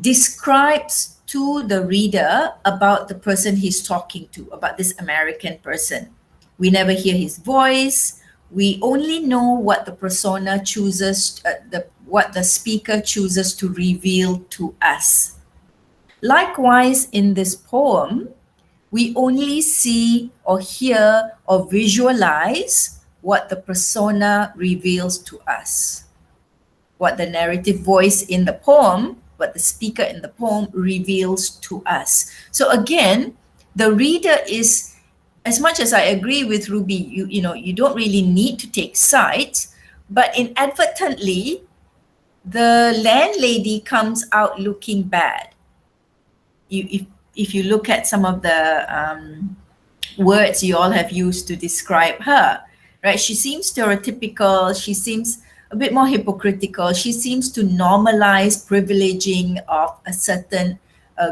describes to the reader about the person he's talking to, about this American person. We never hear his voice. We only know what the persona chooses, what the speaker chooses to reveal to us. Likewise, in this poem, we only see or hear or visualize what the persona reveals to us, what the narrative voice in the poem, what the speaker in the poem reveals to us. So again, the reader is, as much as I agree with Ruby, you know, you don't really need to take sides, but inadvertently, the landlady comes out looking bad. If you look at some of the words you all have used to describe her, right? She seems stereotypical. She seems a bit more hypocritical. She seems to normalize privileging of a certain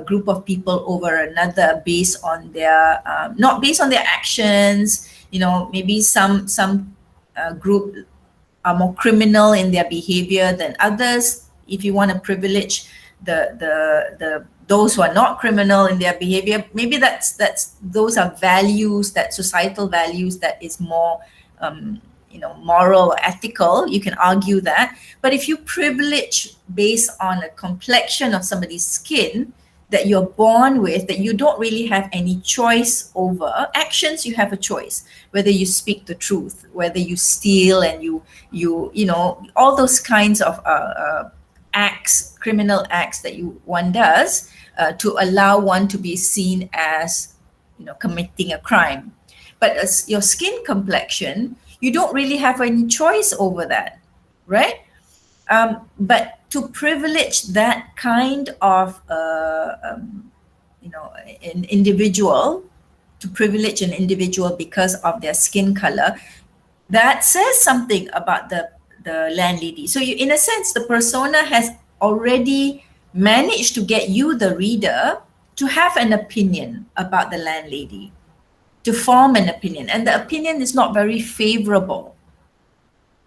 group of people over another based on their not based on their actions. You know, maybe some group are more criminal in their behavior than others. If you want to privilege the those who are not criminal in their behavior, maybe that's those are values, that societal values that is more moral or ethical. You can argue that. But if you privilege based on a complexion of somebody's skin that you're born with, that you don't really have any choice over actions, you have a choice whether you speak the truth, whether you steal, and you know, all those kinds of acts, criminal acts that one does to allow one to be seen as, you know, committing a crime. But as your skin complexion, you don't really have any choice over that, right? But to privilege that kind of an individual, to privilege an individual because of their skin color, that says something about the landlady. So you, in a sense, the persona has already managed to get you, the reader, to have an opinion about the landlady, to form an opinion, and the opinion is not very favorable,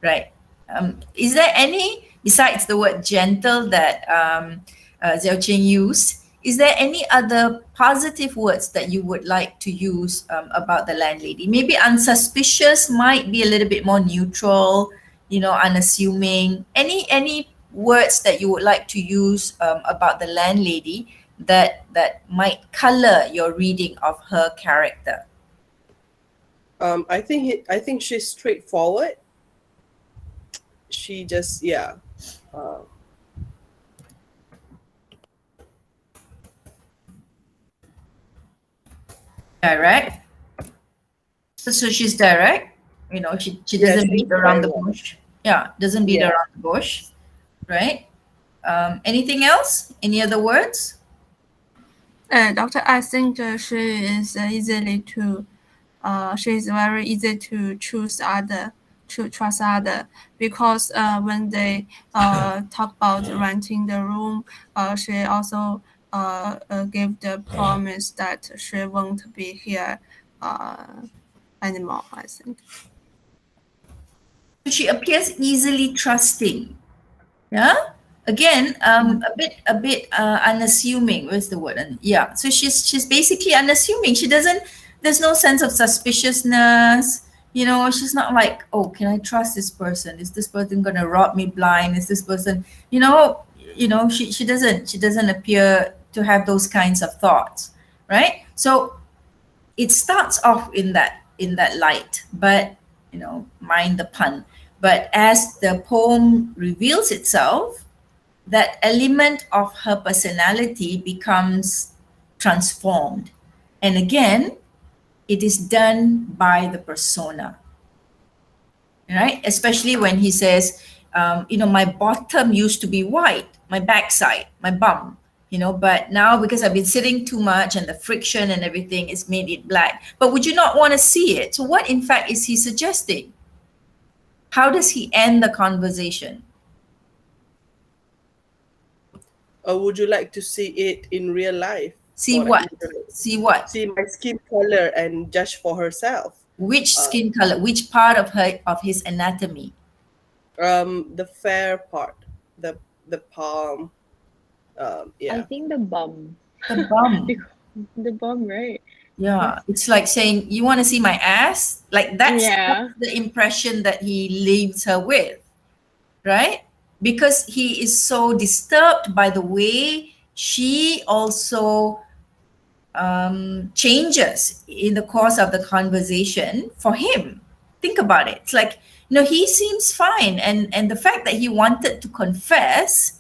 right? Is there any, besides the word gentle that Xiaoqing used, is there any other positive words that you would like to use about the landlady? Maybe unsuspicious might be a little bit more neutral, unassuming. Any words that you would like to use about the landlady that might color your reading of her character? I think she's straightforward. She just Direct. So she's direct. She doesn't she's beat around very the well. bush. Yeah, doesn't beat Yeah. around the bush, right? Anything else? Any other words? Doctor, I think she is she is very easy to trust other, because when they talk about renting the room, she also gave the promise that she won't be here anymore, I think. She appears easily trusting. Yeah. Again, a bit unassuming. Where's the word? Yeah. So she's basically unassuming. She doesn't. There's no sense of suspiciousness. She's not like, oh, can I trust this person? Is this person gonna rob me blind? Is this person, she doesn't appear to have those kinds of thoughts, right? So it starts off in that light, but mind the pun. But as the poem reveals itself, that element of her personality becomes transformed. And again, it is done by the persona, right? Especially when he says, my bottom used to be white, my backside, my bum, but now because I've been sitting too much and the friction and everything has made it black. But would you not want to see it? So what in fact is he suggesting? How does he end the conversation? Or would you like to see it in real life? See Or what? like, See what? see my skin color and judge for herself. Which skin color? Which part of his anatomy? The fair part, the palm. I Yeah. think the bum. The bum. The bum, right? Yeah, it's like saying, you want to see my ass? Like that's Yeah. the impression that he leaves her with, right? Because he is so disturbed by the way she also changes in the course of the conversation for him. Think about it. It's like, he seems fine. And the fact that he wanted to confess,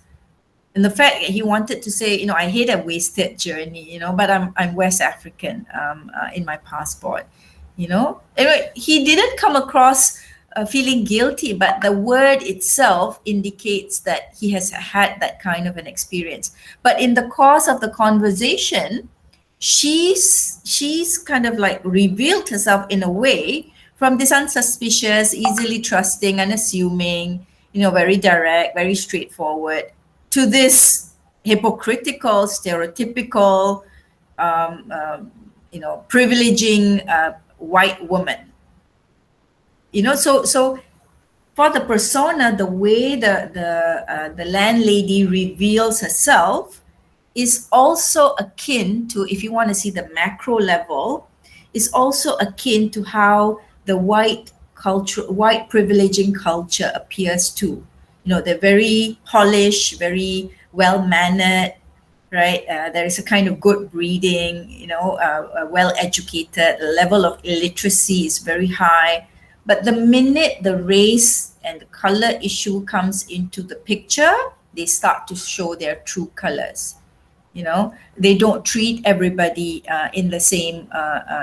and the fact that he wanted to say, I hate a wasted journey, but I'm West African in my passport, Anyway, he didn't come across feeling guilty, but the word itself indicates that he has had that kind of an experience. But in the course of the conversation, she's kind of like revealed herself in a way from this unsuspicious, easily trusting, unassuming, very direct, very straightforward, to this hypocritical, stereotypical, privileging white woman. So for the persona, the way the landlady reveals herself is also akin to, if you want to see the macro level, is also akin to how the white privileging culture appears too. They're very polished, very well mannered, right? There is a kind of good breeding, well educated. The level of illiteracy is very high. But the minute the race and the color issue comes into the picture, they start to show their true colors. They don't treat everybody in the same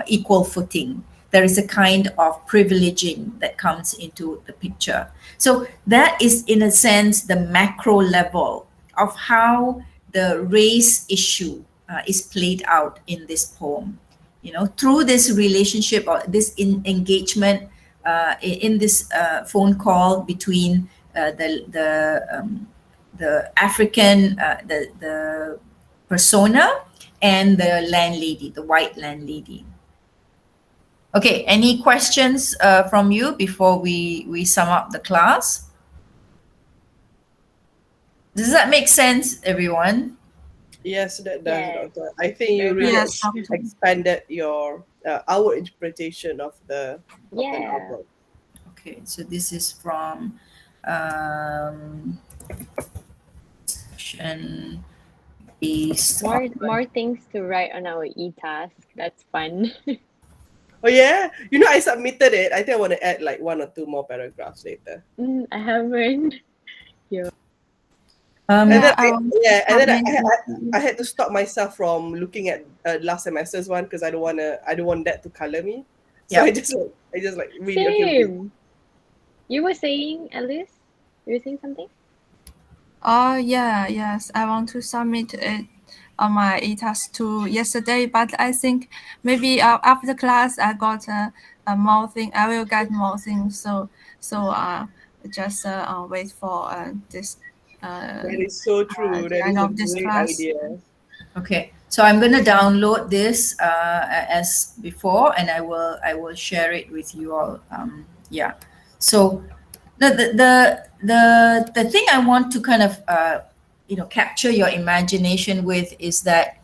equal footing. There is a kind of privileging that comes into the picture. So that is, in a sense, the macro level of how the race issue is played out in this poem. Through this relationship or this engagement in this phone call between the African, the persona and the landlady, the white landlady. Okay, any questions from you before we sum up the class? Does that make sense, everyone? Yes, that does, Yes, Doctor. I think you very really Yes, much. doctor. expanded your our interpretation of the Yeah, novel. Okay, so this is from um, section based on. more things to write on our e-task. That's fun. Oh yeah, I submitted it. I think I want to add like one or two more paragraphs later. I haven't. Yeah. And Um, then Yeah, I want to and then submit it. I had to stop myself from looking at last semester's one because I don't want that to color me. So yeah. I just like really okay. Same. You were saying, Alice? You were saying something? Oh, yeah, yes. I want to submit it on my e-task to yesterday, but I think maybe after class I got a more thing. I will get more things. So just wait for this That is so true. the That end is a of this great class. idea. Okay, so I'm going to download this as before, and I will share it with you all. Yeah. So the thing I want to kind of capture your imagination with is that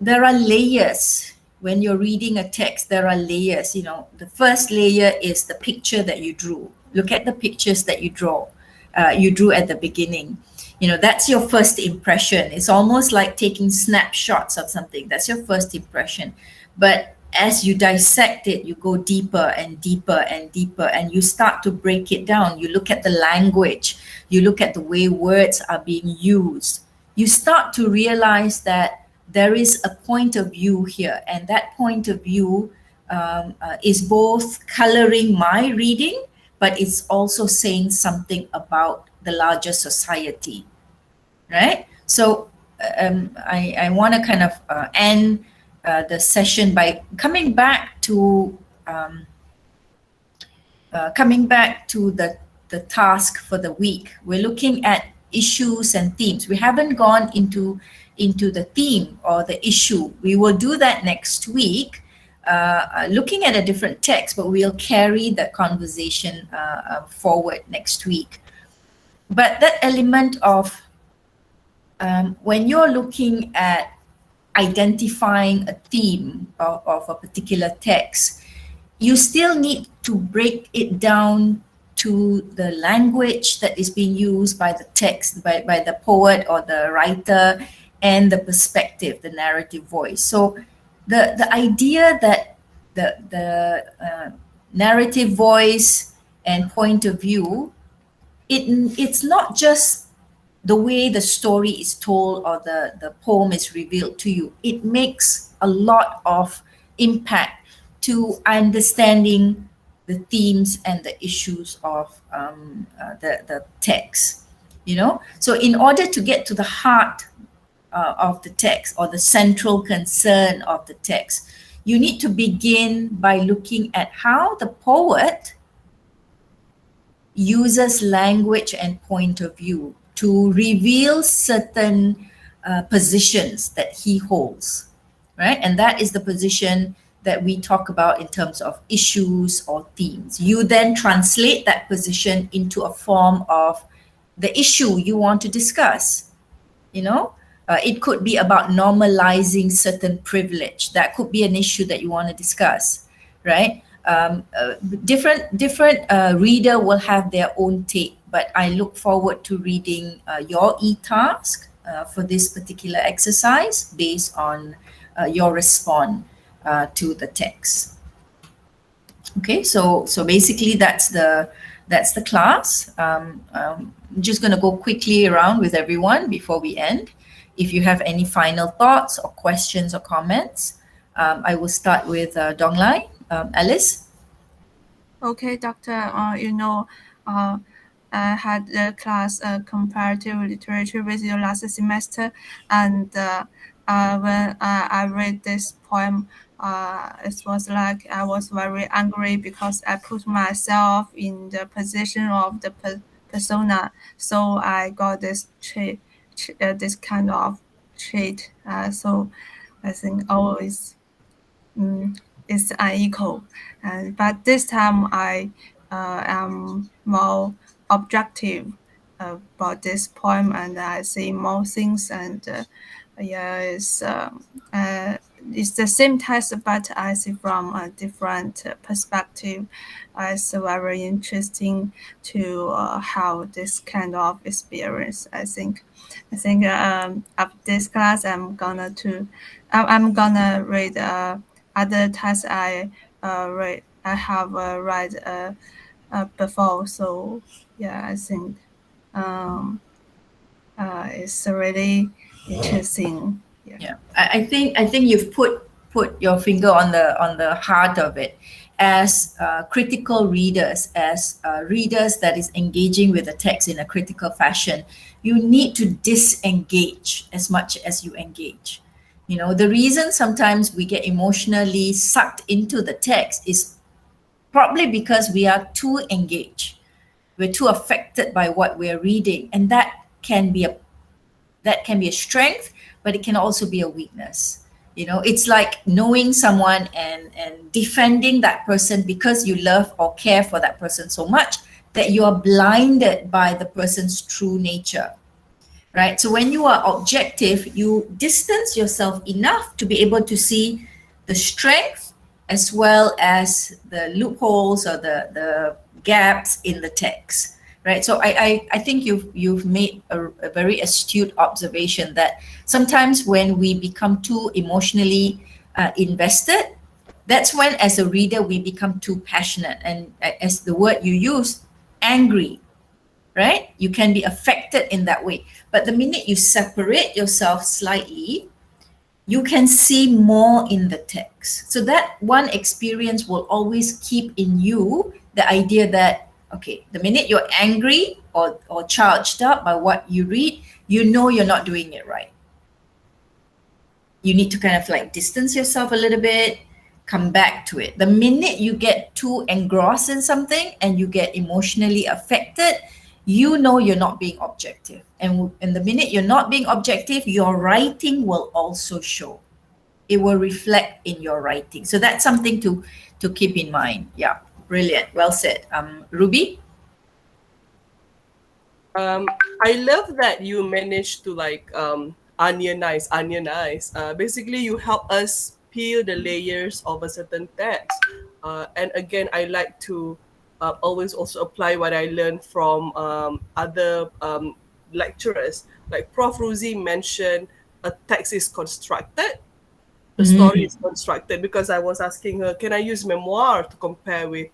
there are layers when you're reading a text. There are layers. The first layer is the picture that you drew. Look at the pictures that you drew at the beginning. That's your first impression. It's almost like taking snapshots of something. That's your first impression. But as you dissect it, you go deeper and deeper and deeper, and you start to break it down. You look at the language, you look at the way words are being used. You start to realize that there is a point of view here, and that point of view is both coloring my reading, but it's also saying something about the larger society, right? So I want to kind of end the session by um, coming back to the task for the week. We're looking at issues and themes. We haven't gone into the theme or the issue. We will do that next week, looking at a different text, but we'll carry the conversation forward next week. But that element of when you're looking at identifying a theme of a particular text, you still need to break it down to the language that is being used by the text, by the poet or the writer, and the perspective, the narrative voice. So the idea that the narrative voice and point of view, it's not just the way the story is told or the poem is revealed to you. It makes a lot of impact to understanding the themes and the issues of the text. So in order to get to the heart of the text or the central concern of the text, you need to begin by looking at how the poet uses language and point of view to reveal certain positions that he holds, right? And that is the position that we talk about in terms of issues or themes. You then translate that position into a form of the issue you want to discuss. It could be about normalizing certain privilege. That could be an issue that you want to discuss, right? Different reader will have their own take, but I look forward to reading your e-task for this particular exercise based on your response to the text. Okay, so basically that's the class. I'm just going to go quickly around with everyone before we end. If you have any final thoughts or questions or comments, I will start with Donglai. Alice? Okay, doctor. I had the class comparative literature with you last semester, and when I read this poem, it was like I was very angry because I put myself in the position of the persona. So I got this kind of trait. So I think always is unequal. But this time I am more objective about this poem, and I see more things. And yeah, it's the same text, but I see from a different perspective. It's very interesting to have this kind of experience. I think after this class, I'm gonna read other texts I have read before. So yeah, I think um, it's really interesting. Yeah. Yeah, I think you've put your finger on the heart of it. As critical readers, as readers that is engaging with the text in a critical fashion, you need to disengage as much as you engage. You know, the reason sometimes we get emotionally sucked into the text is probably because we are too engaged. We're too affected by what we're reading, and that can be a strength, but it can also be a weakness. You know, it's like knowing someone and defending that person because you love or care for that person so much that you are blinded by the person's true nature, right? So when you are objective, you distance yourself enough to be able to see the strength as well as the loopholes or the gaps in the text, right? So I think you've made a very astute observation that sometimes when we become too emotionally invested, that's when as a reader we become too passionate, and as the word you use, angry, right? You can be affected in that way. But the minute you separate yourself slightly, you can see more in the text. So that one experience will always keep in you the idea that, okay, the minute you're angry or charged up by what you read, you know you're not doing it right. You need to kind of like distance yourself a little bit, come back to it. The minute you get too engrossed in something and you get emotionally affected, you know you're not being objective. And the minute you're not being objective, your writing will also show. It will reflect in your writing. So that's something to keep in mind. Yeah, brilliant. Well said. Ruby? I love that you managed to like onionize. Basically, you help us peel the layers of a certain text. And again, I like to always also apply what I learned from other lecturers. Like Prof. Ruzi mentioned, a text is constructed, the story is constructed, because I was asking her, can I use memoir to compare with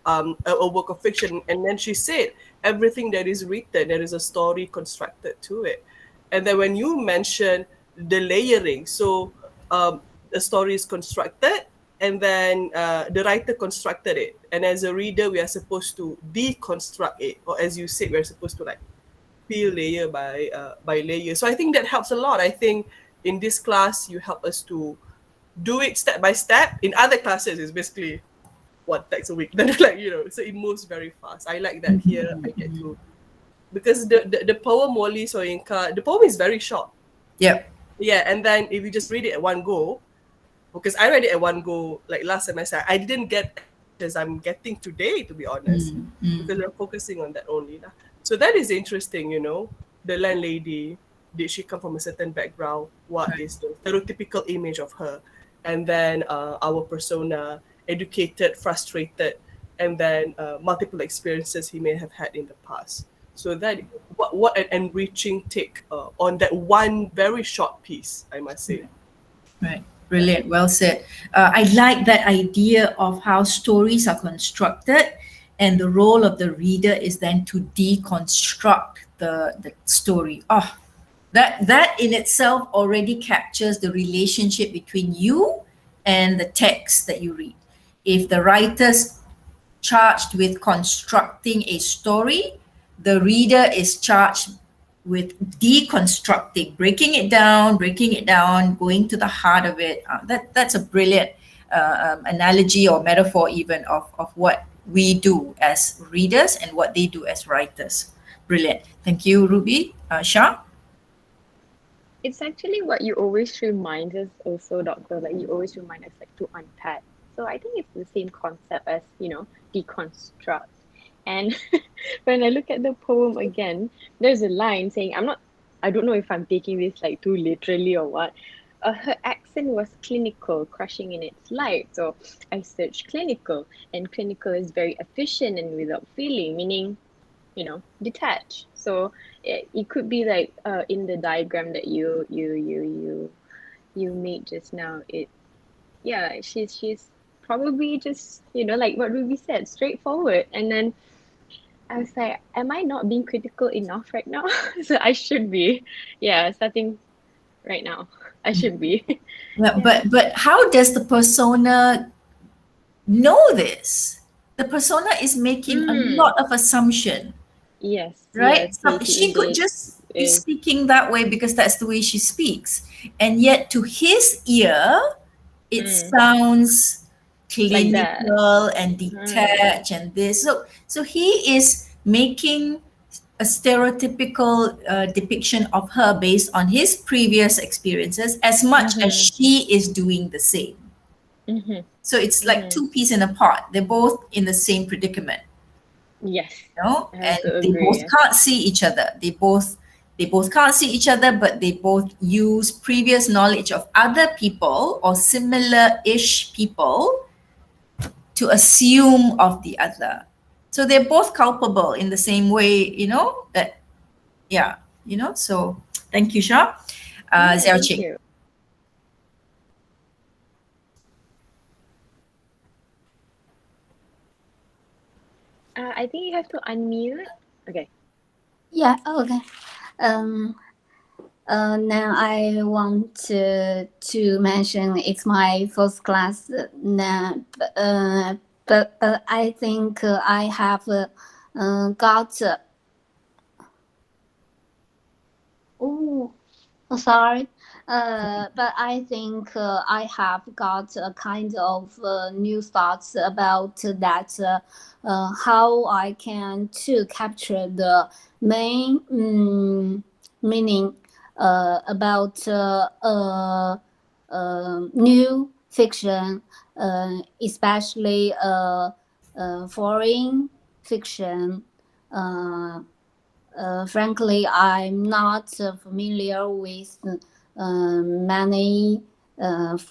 a work of fiction? And then she said, everything that is written, there is a story constructed to it. And then when you mention the layering, so the story is constructed, and then the writer constructed it. And as a reader, we are supposed to deconstruct it. Or as you said, we're supposed to like peel layer by layer. So I think that helps a lot. I think in this class, you help us to do it step by step. In other classes, it's basically one text a week. Then like, you know, so it moves very fast. I like that here. I get to, because the poem Wole Soyinka, the poem is very short. Yep. Yeah, and then if you just read it at one go, because I read it at one go like last semester, I didn't get as I'm getting today, to be honest, because I'm focusing on that only. So that is interesting, you know. The landlady, did she come from a certain background? What is the stereotypical image of her? And then our persona, educated, frustrated, and then multiple experiences he may have had in the past. So that what an enriching take on that one very short piece, I must say. Right. Brilliant. Well said. I like that idea of how stories are constructed, and the role of the reader is then to deconstruct the story. Oh, that in itself already captures the relationship between you and the text that you read. If the writer's charged with constructing a story, the reader is charged with deconstructing, breaking it down, going to the heart of it. That's a brilliant analogy or metaphor even of what we do as readers and what they do as writers. Brilliant. Thank you, Ruby. Shah? It's actually what you always remind us also, Doctor, like you always remind us like to unpack. So I think it's the same concept as, deconstruct. And when I look at the poem again, there's a line saying, I don't know if I'm taking this like too literally or what. Her accent was clinical, crushing in its light. So I searched clinical, and clinical is very efficient and without feeling, meaning, detached. So it could be like in the diagram that you made just now. Yeah, she's probably just, like what Ruby said, straightforward. And then I was like, am I not being critical enough right now? So I should be. Yeah, starting right now. I should be. Yeah, Yeah. but how does the persona know this? The persona is making a Mm. lot of assumption, Yes, right? yes, he She could indeed just be is. speaking that way because that's the way she speaks. And yet to his ear, it Mm. sounds Like that. clinical and Mm. detached and this. So he is making a stereotypical depiction of her based on his previous experiences as much as Mm-hmm. she is doing the same. Mm-hmm. So it's like Mm-hmm. two peas in a pod. They're both in the same predicament, Yes, you know, I have and to they agree. both Yes. can't see each other. They both can't see each other, but they both use previous knowledge of other people or similar-ish people to assume of the other. So they're both culpable in the same way, that yeah, so thank you, Shah. Yeah, Xiao thank Qing. you. I think you have to unmute. Okay. Yeah, okay. Um, now I want to mention it's my first class. But I think I have got. Oh, sorry. But I think I have got a kind of new thoughts about that. How I can to capture the main meaning about new fiction, especially foreign fiction. Uh, Frankly, I'm not familiar with many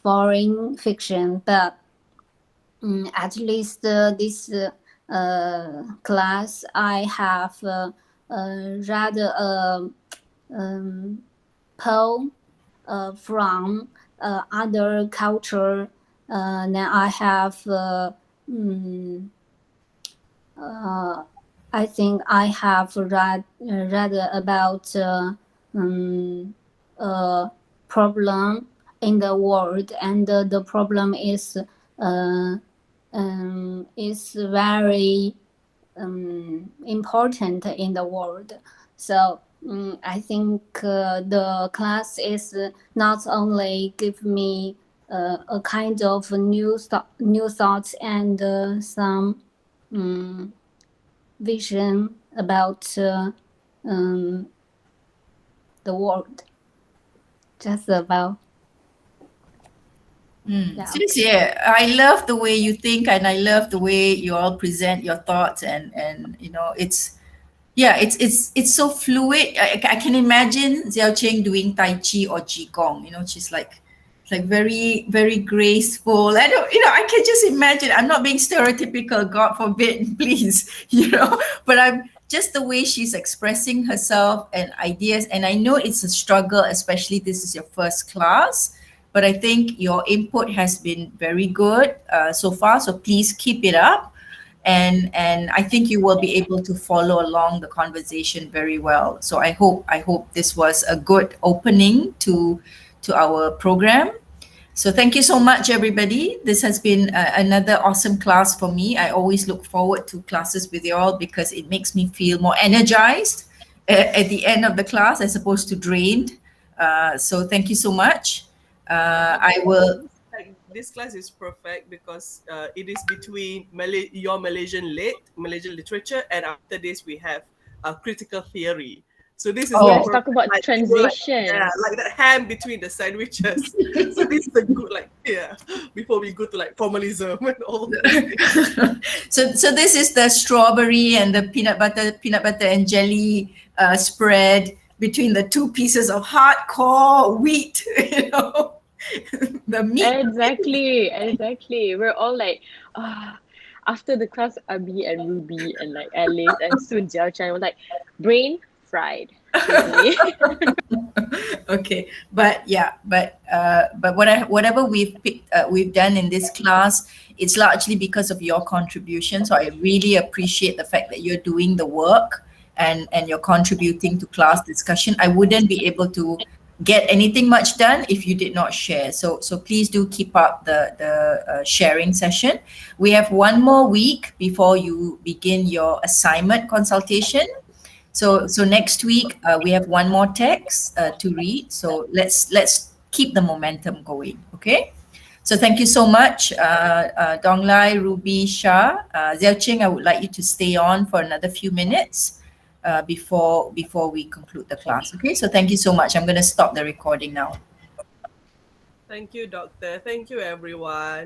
foreign fiction, but at least this class I have read a poem from other culture. Then I have mm, uh, I think I have read about a problem in the world, and the problem is very important in the world. So I think the class is not only give me a kind of new thoughts and some vision about the world. Just about yeah. Okay. 谢谢. I love the way you think, and I love the way you all present your thoughts, and it's so fluid. I can imagine Xiao Cheng doing Tai Chi or Qigong. She's like, very, very graceful. I can just imagine. I'm not being stereotypical, God forbid, please, but I'm just the way she's expressing herself and ideas. And I know it's a struggle, especially this is your first class. But I think your input has been very good so far. So please keep it up, and I think you will be able to follow along the conversation very well. So I hope this was a good opening to our program. So thank you so much, everybody. This has been another awesome class for me. I always look forward to classes with you all because it makes me feel more energized at the end of the class as opposed to drained. So thank you so much. I will. This class is perfect because it is between your Malaysian Malaysian literature, and after this we have critical theory. So this is Oh. Yes, more talk about like, transition. yeah, like that ham between the sandwiches. So this is a good before we go to like formalism and all those things. So this is the strawberry and the peanut butter and jelly spread between the two pieces of hardcore wheat, the meat. Exactly. We're all like, after the class, Abi and Ruby and like Alice and soon Jiao Chan were like, brain fried today. Okay, but whatever we've done in this class, it's largely because of your contribution. So I really appreciate the fact that you're doing the work and you're contributing to class discussion. I wouldn't be able to get anything much done if you did not share. So please do keep up the sharing session. We have one more week before you begin your assignment consultation. So next week we have one more text to read. So let's keep the momentum going. Okay. So thank you so much, Dong Lai, Ruby, Shah, Xiao Ching. I would like you to stay on for another few minutes before we conclude the class. Okay. So thank you so much. I'm going to stop the recording now. Thank you, Doctor. Thank you, everyone.